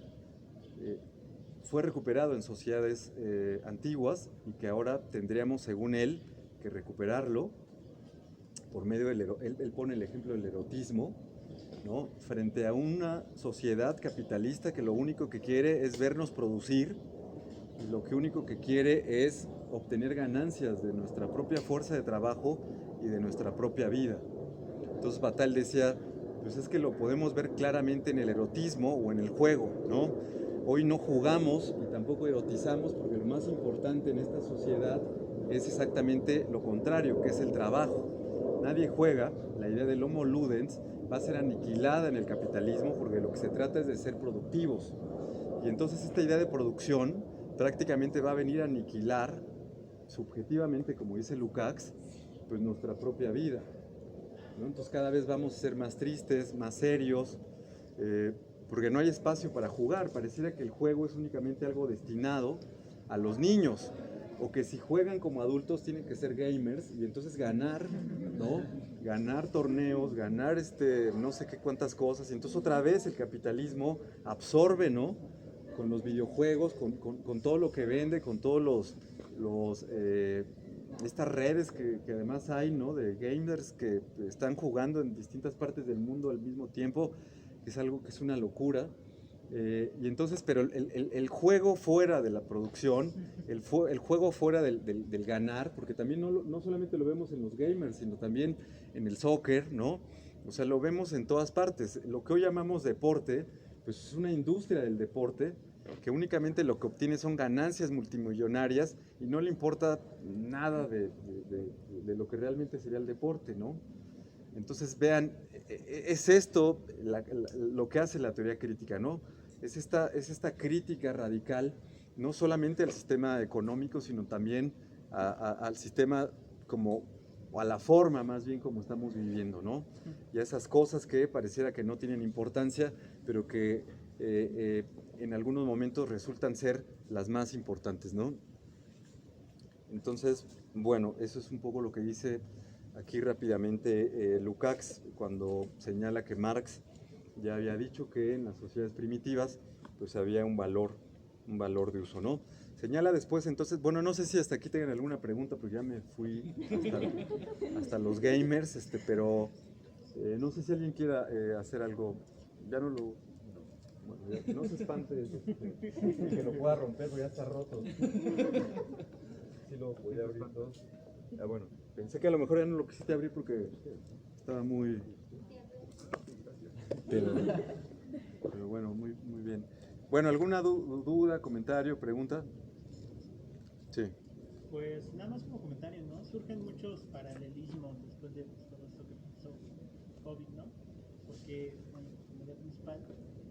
fue recuperado en sociedades antiguas, y que ahora tendríamos, según él, que recuperarlo por medio él pone el ejemplo del erotismo, ¿no? Frente a una sociedad capitalista que lo único que quiere es vernos producir, y lo que único que quiere es obtener ganancias de nuestra propia fuerza de trabajo y de nuestra propia vida. Entonces Bataille decía, pues es que lo podemos ver claramente en el erotismo o en el juego, ¿no? Hoy no jugamos y tampoco erotizamos, porque lo más importante en esta sociedad es exactamente lo contrario, que es el trabajo. Nadie juega, la idea del homo ludens va a ser aniquilada en el capitalismo, porque lo que se trata es de ser productivos. Y entonces esta idea de producción prácticamente va a venir a aniquilar subjetivamente, como dice Lukács, pues nuestra propia vida, ¿no? Entonces cada vez vamos a ser más tristes, más serios, porque no hay espacio para jugar. Pareciera que el juego es únicamente algo destinado a los niños, o que si juegan como adultos tienen que ser gamers, y entonces ganar, ¿no? Ganar torneos, ganar no sé qué cuántas cosas, y entonces otra vez el capitalismo absorbe, ¿no? Con los videojuegos, con todo lo que vende, con todos los estas redes que además hay, ¿no? De gamers que están jugando en distintas partes del mundo al mismo tiempo, que es algo que es una locura. Y entonces, pero el juego fuera de la producción, el juego fuera del ganar, porque también no solamente lo vemos en los gamers, sino también en el soccer, ¿no? O sea, lo vemos en todas partes. Lo que hoy llamamos deporte, pues es una industria del deporte que únicamente lo que obtiene son ganancias multimillonarias y no le importa nada de lo que realmente sería el deporte, ¿no? Entonces, vean, es esto lo que hace la teoría crítica, ¿no? Es esta crítica radical, no solamente al sistema económico, sino también al sistema o a la forma más bien como estamos viviendo, ¿no? Y a esas cosas que pareciera que no tienen importancia, pero que en algunos momentos resultan ser las más importantes, ¿no? Entonces, bueno, eso es un poco lo que dice aquí rápidamente Lukács cuando señala que Marx ya había dicho que en las sociedades primitivas pues había un valor de uso, ¿no? Señala después, entonces, bueno, no sé si hasta aquí tengan alguna pregunta, porque ya me fui hasta los gamers, pero no sé si alguien quiera hacer algo, ya no lo... Bueno, ya, no se espante que lo pueda romper, porque ya está roto. Sí lo podía abrir todo. Ah, bueno, pensé que a lo mejor ya no lo quisiste abrir porque estaba muy... Pero bueno, muy bien. Bueno, ¿alguna duda, comentario, pregunta? Sí. Pues nada más como comentario, ¿no? Surgen muchos paralelismos después de todo esto que pasó COVID, ¿no? Porque, bueno, como idea principal,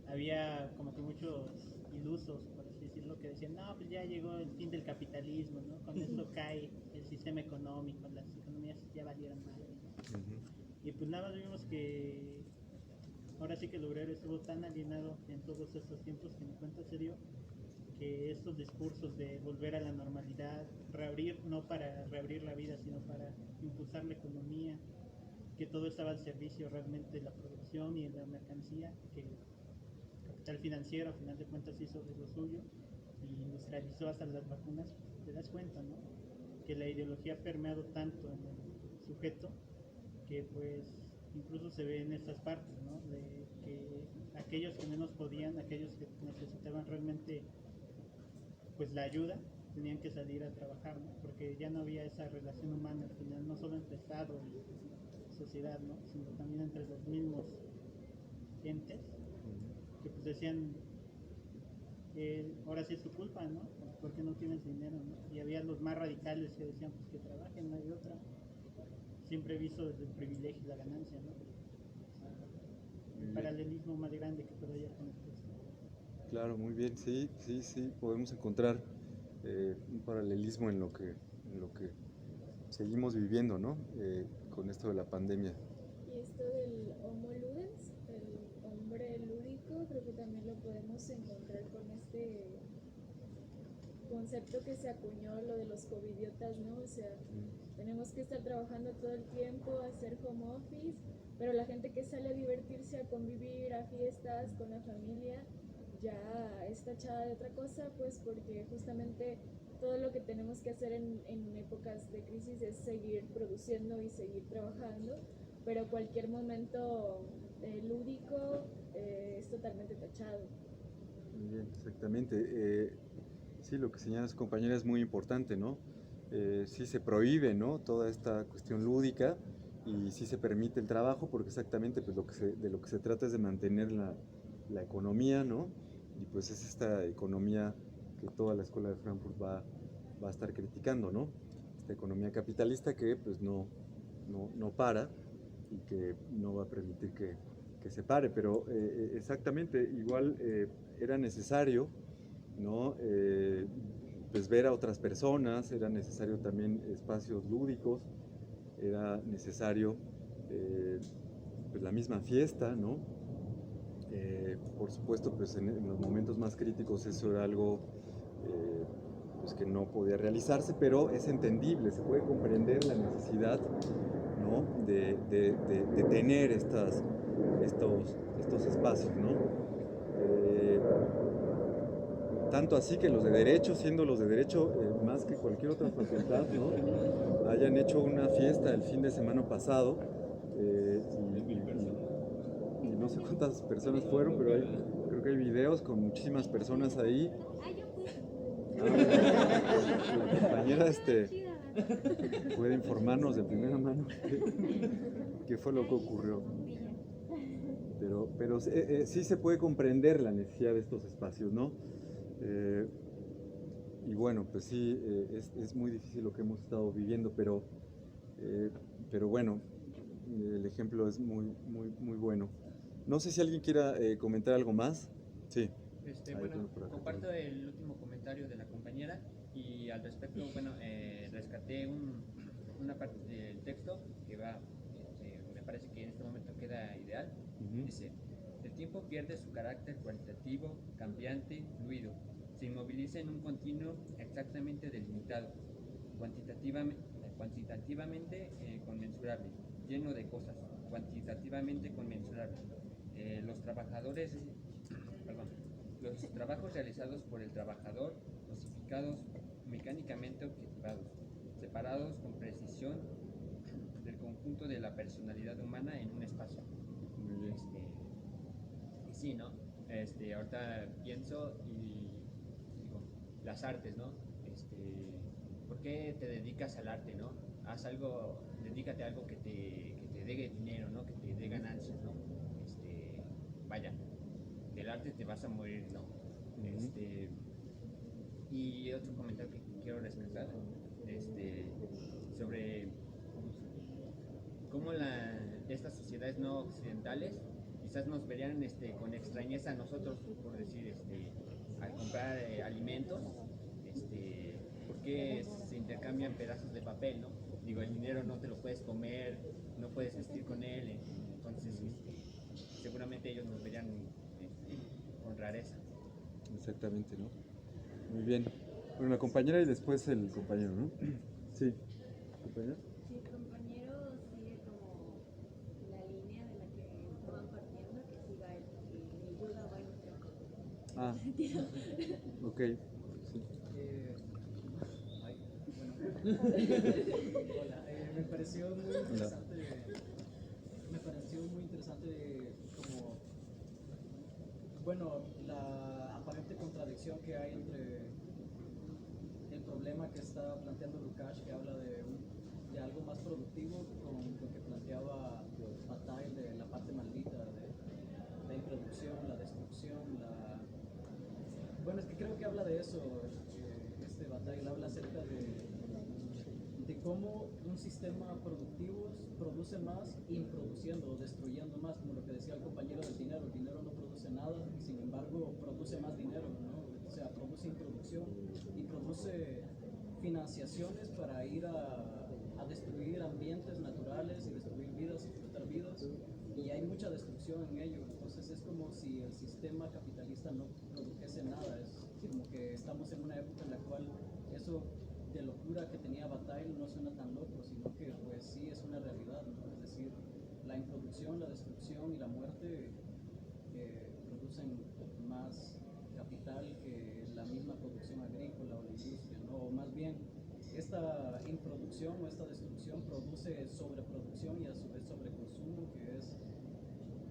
había como que muchos ilusos, por así decirlo, que decían, no, pues ya llegó el fin del capitalismo, ¿no? Con esto cae el sistema económico, las economías ya valieron madre, ¿no? Y pues nada más vimos que ahora sí que el obrero estuvo tan alienado en todos estos tiempos que ni cuenta se dio que estos discursos de volver a la normalidad, reabrir, no para reabrir la vida, sino para impulsar la economía, que todo estaba al servicio realmente de la producción y de la mercancía, que el capital financiero a final de cuentas hizo de lo suyo y industrializó hasta las vacunas. Te das cuenta, ¿no? Que la ideología ha permeado tanto en el sujeto que pues incluso se ve en estas partes, ¿no? De que aquellos que menos podían, aquellos que necesitaban realmente pues la ayuda, tenían que salir a trabajar, ¿no? Porque ya no había esa relación humana al final, no solo entre Estado y sociedad, ¿no? Sino también entre los mismos entes que pues decían ahora sí es tu culpa, ¿no? Porque no tienes dinero, ¿no? Y había los más radicales que decían pues que trabajen, no hay otra. Siempre visto desde el privilegio y la ganancia, ¿no? El paralelismo más grande que todavía con esto. Claro, muy bien, sí, podemos encontrar un paralelismo en lo que seguimos viviendo, ¿no? Con esto de la pandemia. Y esto del homo ludens, el hombre lúdico, creo que también lo podemos encontrar con este concepto que se acuñó, lo de los covidiotas, ¿no? O sea, tenemos que estar trabajando todo el tiempo, hacer home office, pero la gente que sale a divertirse, a convivir, a fiestas con la familia, ya está echada de otra cosa, pues porque justamente todo lo que tenemos que hacer en épocas de crisis es seguir produciendo y seguir trabajando, pero cualquier momento lúdico es totalmente tachado. Muy bien, exactamente. Sí, lo que señala su compañera es muy importante, ¿no? Sí se prohíbe, ¿no? Toda esta cuestión lúdica y sí se permite el trabajo porque exactamente pues, de lo que se trata es de mantener la economía, ¿no? Y pues es esta economía que toda la escuela de Frankfurt va a estar criticando, ¿no? Esta economía capitalista que pues no para y que no va a permitir que se pare, pero exactamente igual era necesario, ¿no? Pues ver a otras personas, era necesario también espacios lúdicos, era necesario pues la misma fiesta, ¿no? Por supuesto, pues en los momentos más críticos eso era algo pues que no podía realizarse, pero es entendible, se puede comprender la necesidad, ¿no? de tener estos espacios, ¿no? tanto así que los de Derecho, siendo los de Derecho más que cualquier otra facultad, ¿no? Hayan hecho una fiesta el fin de semana pasado, y no sé cuántas personas fueron, pero creo que hay videos con muchísimas personas ahí. La compañera puede informarnos de primera mano qué fue lo que ocurrió. Pero sí se puede comprender la necesidad de estos espacios, ¿no? Y bueno, pues sí, es muy difícil lo que hemos estado viviendo, pero bueno, el ejemplo es muy bueno. No sé si alguien quiera comentar algo más. Sí. Bueno, comparto el último comentario de la compañera y al respecto, bueno, rescaté una parte del texto que va, me parece que en este momento queda ideal. Dice, el tiempo pierde su carácter cualitativo, cambiante, fluido, se inmoviliza en un continuo exactamente delimitado, cuantitativamente conmensurable, lleno de cosas, cuantitativamente conmensurable. Los trabajos realizados por el trabajador, cosificados, mecánicamente objetivados, separados con precisión del conjunto de la personalidad humana en un espacio. Y sí, ¿no? Ahorita pienso y digo, las artes, ¿no? ¿Por qué te dedicas al arte, no? Haz algo, dedícate a algo que te dé dinero, ¿no? Que te dé ganancias, ¿no? Vaya, del arte te vas a morir, ¿no? Y otro comentario que quiero rescatar, sobre cómo estas sociedades no occidentales quizás nos verían con extrañeza a nosotros, por decir, al comprar alimentos, ¿por qué se intercambian pedazos de papel, no? Digo, el dinero no te lo puedes comer, no puedes vestir con él, entonces seguramente ellos nos verían con rareza. Exactamente, ¿no? Muy bien. Bueno, la compañera y después el compañero, ¿no? Sí. ¿Compañero? Sí, el compañero sigue como la línea de la que estaban partiendo, que siga el yoga va en Ok. Sí. Hola, me pareció muy interesante como, bueno, la aparente contradicción que hay entre el problema que está planteando Lukács, que habla de algo más productivo, con lo que planteaba Bataille de la parte maldita, de la introducción, la destrucción, Bueno, es que creo que habla de eso, Bataille habla acerca de cómo un sistema productivo produce más improduciendo o destruyendo más, como lo que decía el compañero del dinero. El dinero no produce nada y sin embargo produce más dinero, ¿no? O sea, produce introducción y produce financiaciones para ir a destruir ambientes naturales y destruir vidas y explotar vidas, y hay mucha destrucción en ello. Entonces es como si el sistema capitalista no produjese nada. Es como que estamos en una época en la cual eso de locura que tenía Bataille no suena tan loco, sino que pues sí es una realidad, ¿no? Es decir, la introducción, la destrucción y la muerte producen más capital que la misma producción agrícola o la industria, ¿no? O más bien, esta introducción o esta destrucción produce sobreproducción y a su vez sobreconsumo, que es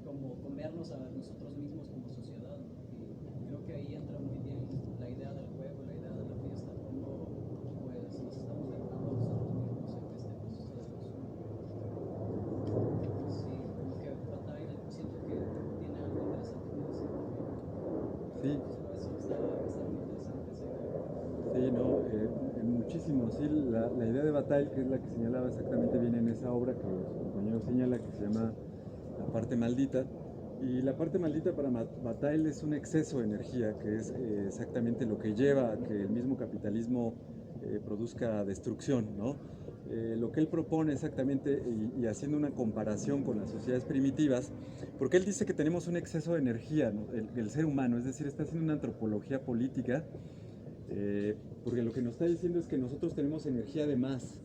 como comernos a nosotros mismos como sociedad, ¿no? Y creo que ahí entra muy bien la idea del juego, la idea de la fiesta, como pues nos estamos derrotando a nosotros mismos en este proceso de consumo. Sí, como que Bataille siento que tiene algo interesante que decir. Sí. Eso está muy interesante. Sí, no, muchísimo. Sí, la idea de Bataille, que es la que señalaba exactamente bien en esa obra que su compañero señala, que se llama La parte maldita. Y la parte maldita para Bataille es un exceso de energía, que es exactamente lo que lleva a que el mismo capitalismo produzca destrucción, ¿no? Lo que él propone exactamente, y haciendo una comparación con las sociedades primitivas, porque él dice que tenemos un exceso de energía, ¿no? el ser humano, es decir, está haciendo una antropología política, porque lo que nos está diciendo es que nosotros tenemos energía de más,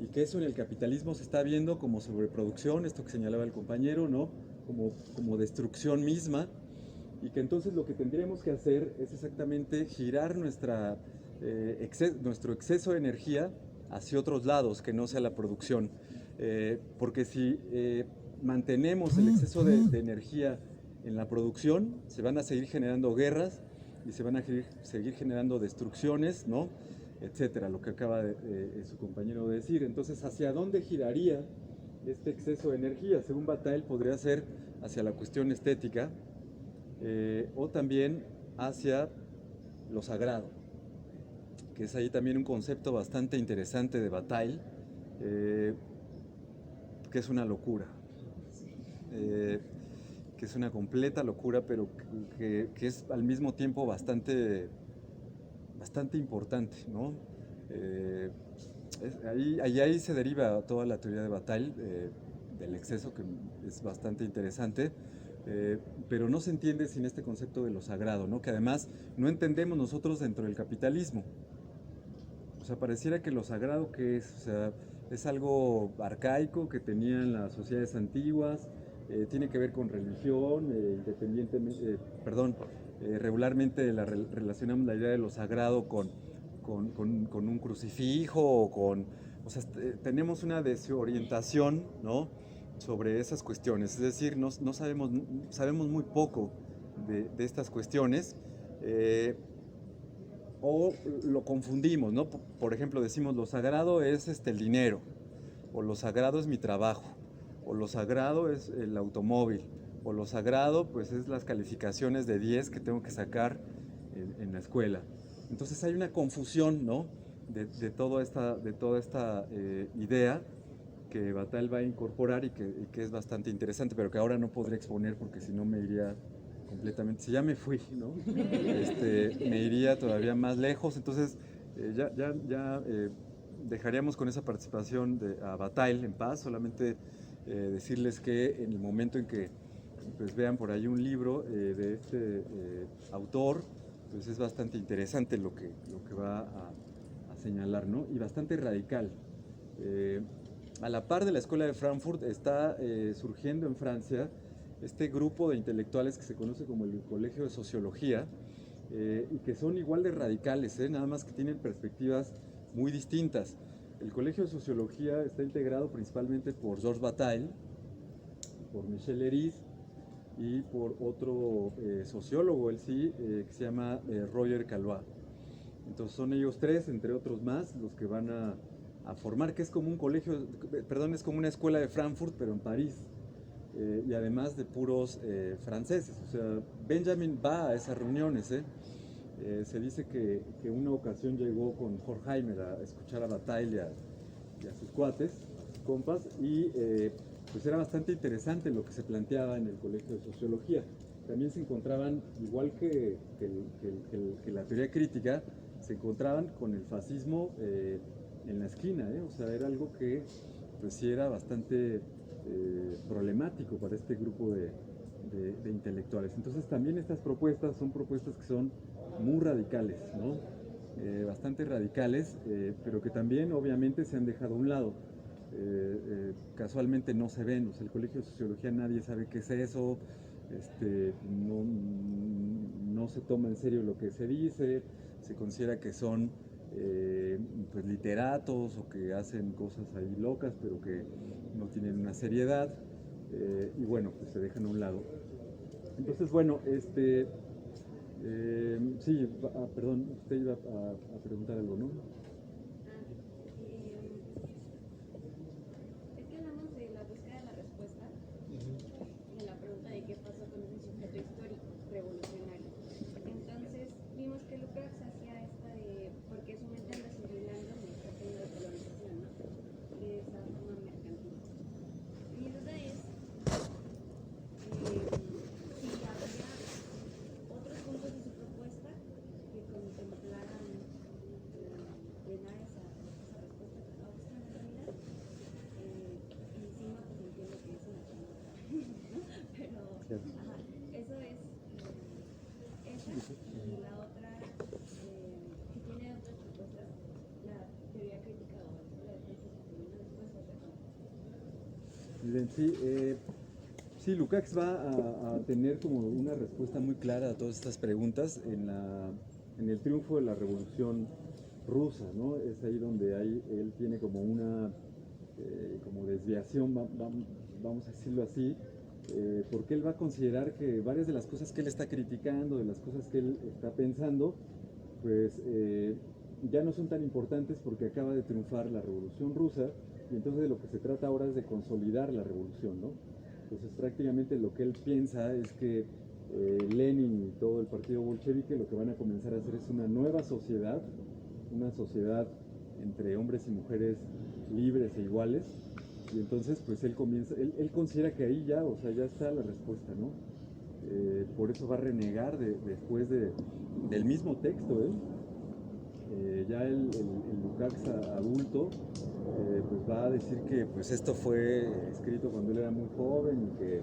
y que eso en el capitalismo se está viendo como sobreproducción, esto que señalaba el compañero, ¿no? Como destrucción misma, y que entonces lo que tendríamos que hacer es exactamente girar nuestro exceso de energía hacia otros lados, que no sea la producción. Porque si mantenemos el exceso de energía en la producción, se van a seguir generando guerras y se van a seguir generando destrucciones, ¿no? Etcétera, lo que acaba su compañero de decir. Entonces, ¿hacia dónde giraría este exceso de energía? Según Bataille, podría ser hacia la cuestión estética o también hacia lo sagrado, que es ahí también un concepto bastante interesante de Bataille, que es una locura, que es una completa locura, pero que es al mismo tiempo bastante importante, ¿no? Ahí se deriva toda la teoría de Bataille, del exceso, que es bastante interesante, pero no se entiende sin este concepto de lo sagrado, ¿no? Que además no entendemos nosotros dentro del capitalismo. O sea, pareciera que lo sagrado, ¿qué es? O sea, es algo arcaico que tenían las sociedades antiguas, tiene que ver con religión, regularmente relacionamos la idea de lo sagrado con un crucifijo o sea, tenemos una desorientación, ¿no?, sobre esas cuestiones. Es decir, sabemos muy poco de estas cuestiones, o lo confundimos, ¿no? Por ejemplo, decimos lo sagrado es el dinero, o lo sagrado es mi trabajo, o lo sagrado es el automóvil, o lo sagrado pues es las calificaciones de 10 que tengo que sacar en la escuela. Entonces hay una confusión, ¿no?, de toda esta idea que Bataille va a incorporar y que es bastante interesante, pero que ahora no podré exponer porque si no me iría completamente, si ya me fui, ¿no? Me iría todavía más lejos. Entonces dejaríamos con esa participación a Bataille en paz. Solamente decirles que en el momento en que pues vean por ahí un libro de este autor, pues es bastante interesante lo que va a señalar, ¿no? Y bastante radical. A la par de la Escuela de Frankfurt está surgiendo en Francia este grupo de intelectuales que se conoce como el Colegio de Sociología, y que son igual de radicales, nada más que tienen perspectivas muy distintas. El Colegio de Sociología está integrado principalmente por Georges Bataille, por Michel Leiris y por otro sociólogo, él sí, que se llama Roger Caillois. Entonces son ellos tres, entre otros más, los que van a formar, que es como un colegio, perdón, es como una escuela de Frankfurt, pero en París. Y además de puros franceses. O sea, Benjamin va a esas reuniones. Se dice que una ocasión llegó con Horkheimer a escuchar a Bataille y a sus cuates, a sus compas, y pues era bastante interesante lo que se planteaba en el Colegio de Sociología. También se encontraban, igual que la teoría crítica, se encontraban con el fascismo en la esquina. O sea, era algo que pues sí era bastante problemático para este grupo de intelectuales. Entonces también estas propuestas son propuestas que son muy radicales, ¿no? Bastante radicales, pero que también obviamente se han dejado a un lado. Casualmente no se ven. O sea, el Colegio de Sociología nadie sabe qué es eso, no se toma en serio lo que se dice, se considera que son pues literatos o que hacen cosas ahí locas, pero que no tienen una seriedad, y bueno, pues se dejan a un lado. Entonces, bueno, sí, perdón, usted iba a preguntar algo, ¿no? Es que hablamos de la búsqueda de la respuesta, de la pregunta de qué pasó con ese sujeto histórico revolucionario. Entonces vimos que Lukács hacía esta de por qué su mente anda simulando y está teniendo colonización, ¿no? De esa forma mercantil. Mi duda es si habría otros puntos de su propuesta que contemplaran llenar esa respuesta que está buscando en realidad. Encima pues entiendo que es una chingada, ¿no? Pero ajá, eso es esa, y la otra, si tiene otras propuestas, la teoría crítica o la defensa tiene una respuesta. Miren, sí, Sí, Lukács va a tener como una respuesta muy clara a todas estas preguntas en el triunfo de la Revolución Rusa, ¿no? Es ahí donde él tiene como una como desviación, vamos a decirlo así, porque él va a considerar que varias de las cosas que él está criticando, de las cosas que él está pensando, pues ya no son tan importantes porque acaba de triunfar la Revolución Rusa, y entonces de lo que se trata ahora es de consolidar la revolución, ¿no? Entonces prácticamente lo que él piensa es que Lenin y todo el partido bolchevique lo que van a comenzar a hacer es una nueva sociedad, una sociedad entre hombres y mujeres libres e iguales, y entonces pues él considera que ahí ya, o sea, ya está la respuesta, ¿no? Por eso va a renegar después del mismo texto, ya el Lukács adulto pues va a decir que pues esto fue escrito cuando él era muy joven y que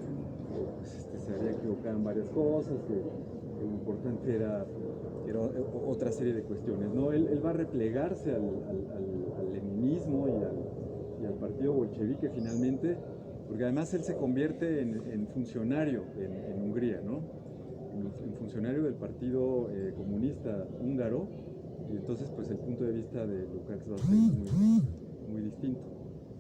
pues, se había equivocado en varias cosas, que lo importante era otra serie de cuestiones, ¿no? Él va a replegarse al leninismo y al partido bolchevique finalmente, porque además él se convierte en funcionario en Hungría, ¿no? En funcionario del Partido Comunista Húngaro, y entonces pues el punto de vista de Lukács va a ser muy distinto.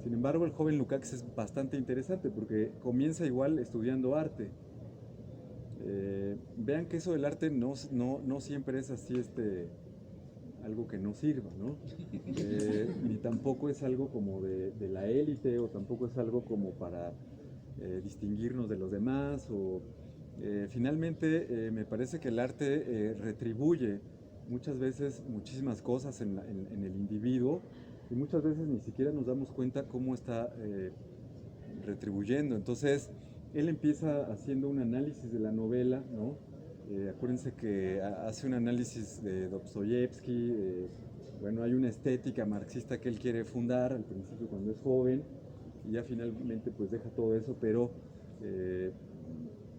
Sin embargo, el joven Lukács es bastante interesante porque comienza igual estudiando arte. Vean que eso del arte no siempre es así algo que no sirva, ¿no? Ni tampoco es algo como de la élite, o tampoco es algo como para distinguirnos de los demás, o finalmente me parece que el arte retribuye muchas veces muchísimas cosas en el individuo, y muchas veces ni siquiera nos damos cuenta cómo está retribuyendo. Entonces él empieza haciendo un análisis de la novela, ¿no? Acuérdense que hace un análisis de Dostoyevsky, bueno, hay una estética marxista que él quiere fundar al principio cuando es joven, y ya finalmente pues deja todo eso, pero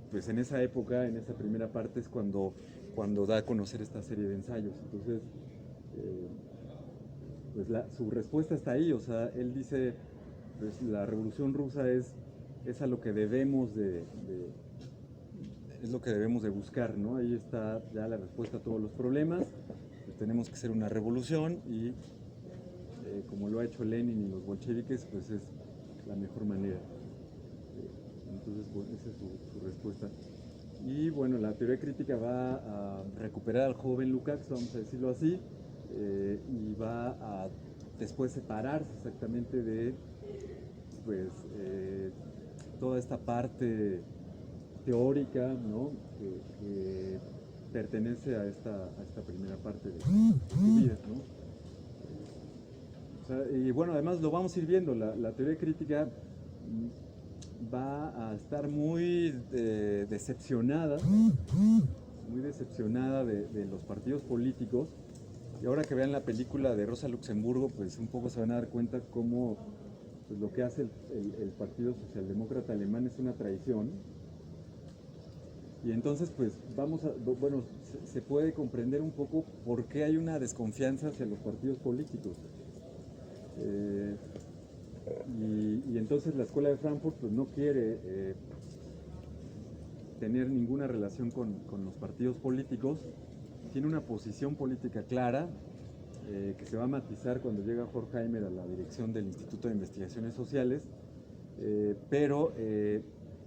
pues en esa época, en esa primera parte es cuando da a conocer esta serie de ensayos. Entonces pues su respuesta está ahí, o sea, él dice, pues la Revolución Rusa es a lo que debemos es lo que debemos de buscar, ¿no? Ahí está ya la respuesta a todos los problemas. Pues tenemos que hacer una revolución, y como lo ha hecho Lenin y los bolcheviques, pues es la mejor manera. Entonces, bueno, esa es su respuesta. Y bueno, la teoría crítica va a recuperar al joven Lukács, vamos a decirlo así, y va a después separarse exactamente de pues toda esta parte teórica, ¿no? que pertenece a esta primera parte de su vida, ¿no? O sea, y bueno, además lo vamos a ir viendo, la teoría crítica va a estar muy decepcionada de los partidos políticos, y ahora que vean la película de Rosa Luxemburgo, pues un poco se van a dar cuenta cómo pues, lo que hace el Partido Socialdemócrata Alemán es una traición. Y entonces pues bueno, se puede comprender un poco por qué hay una desconfianza hacia los partidos políticos. Y entonces la Escuela de Frankfurt pues no quiere tener ninguna relación con los partidos políticos, tiene una posición política clara, que se va a matizar cuando llega Horkheimer a la dirección del Instituto de Investigaciones Sociales, pero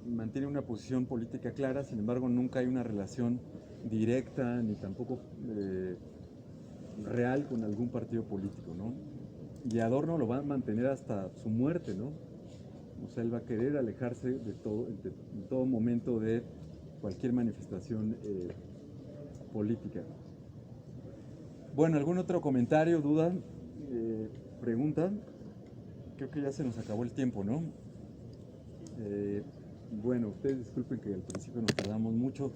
mantiene una posición política clara. Sin embargo, nunca hay una relación directa ni tampoco real con algún partido político, ¿no? Y Adorno lo va a mantener hasta su muerte, ¿no? O sea, él va a querer alejarse en todo momento de cualquier manifestación política. Bueno, ¿algún otro comentario, duda, pregunta? Creo que ya se nos acabó el tiempo, ¿no? Bueno, ustedes disculpen que al principio nos tardamos mucho,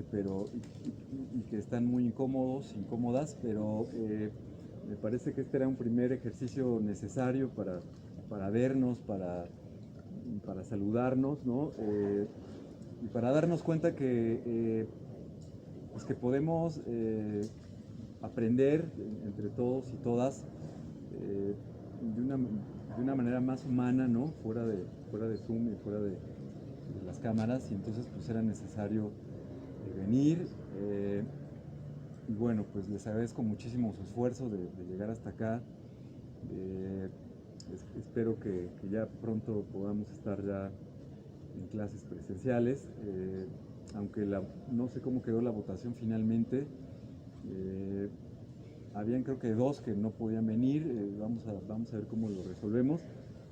pero y que están muy incómodas, pero me parece que este era un primer ejercicio necesario para vernos, para saludarnos, ¿no? Y para darnos cuenta que pues que podemos aprender entre todos y todas de una manera más humana, ¿no? Fuera de Zoom y fuera de las cámaras, y entonces pues era necesario venir. Y bueno, pues les agradezco muchísimo su esfuerzo de llegar hasta acá. Espero que ya pronto podamos estar ya en clases presenciales, aunque no sé cómo quedó la votación finalmente. Habían creo que 2 que no podían venir, vamos a ver cómo lo resolvemos,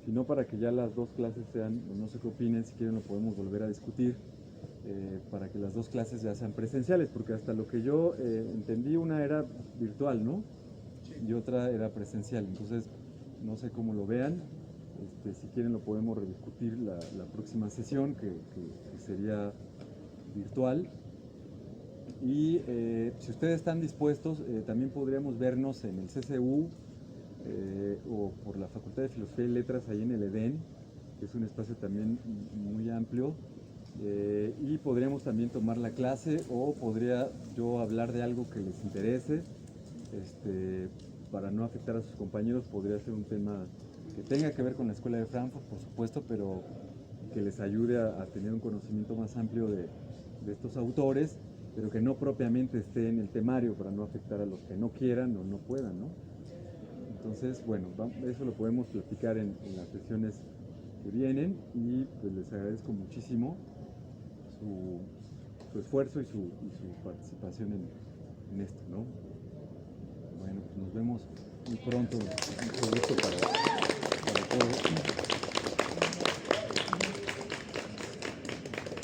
sino para que ya las 2 clases sean, no sé qué opinen, si quieren lo podemos volver a discutir, para que las 2 clases ya sean presenciales, porque hasta lo que yo entendí, una era virtual, ¿no? Y otra era presencial, entonces no sé cómo lo vean. Si quieren lo podemos rediscutir la próxima sesión, que sería virtual. Y si ustedes están dispuestos, también podríamos vernos en el CCU o por la Facultad de Filosofía y Letras ahí en el Edén, que es un espacio también muy amplio, y podríamos también tomar la clase, o podría yo hablar de algo que les interese, para no afectar a sus compañeros. Podría ser un tema que tenga que ver con la Escuela de Frankfurt, por supuesto, pero que les ayude a tener un conocimiento más amplio de estos autores, pero que no propiamente esté en el temario, para no afectar a los que no quieran o no puedan, ¿no? Entonces, bueno, eso lo podemos platicar en las sesiones que vienen, y pues les agradezco muchísimo su esfuerzo y su participación en esto, ¿no? Bueno, pues nos vemos muy pronto.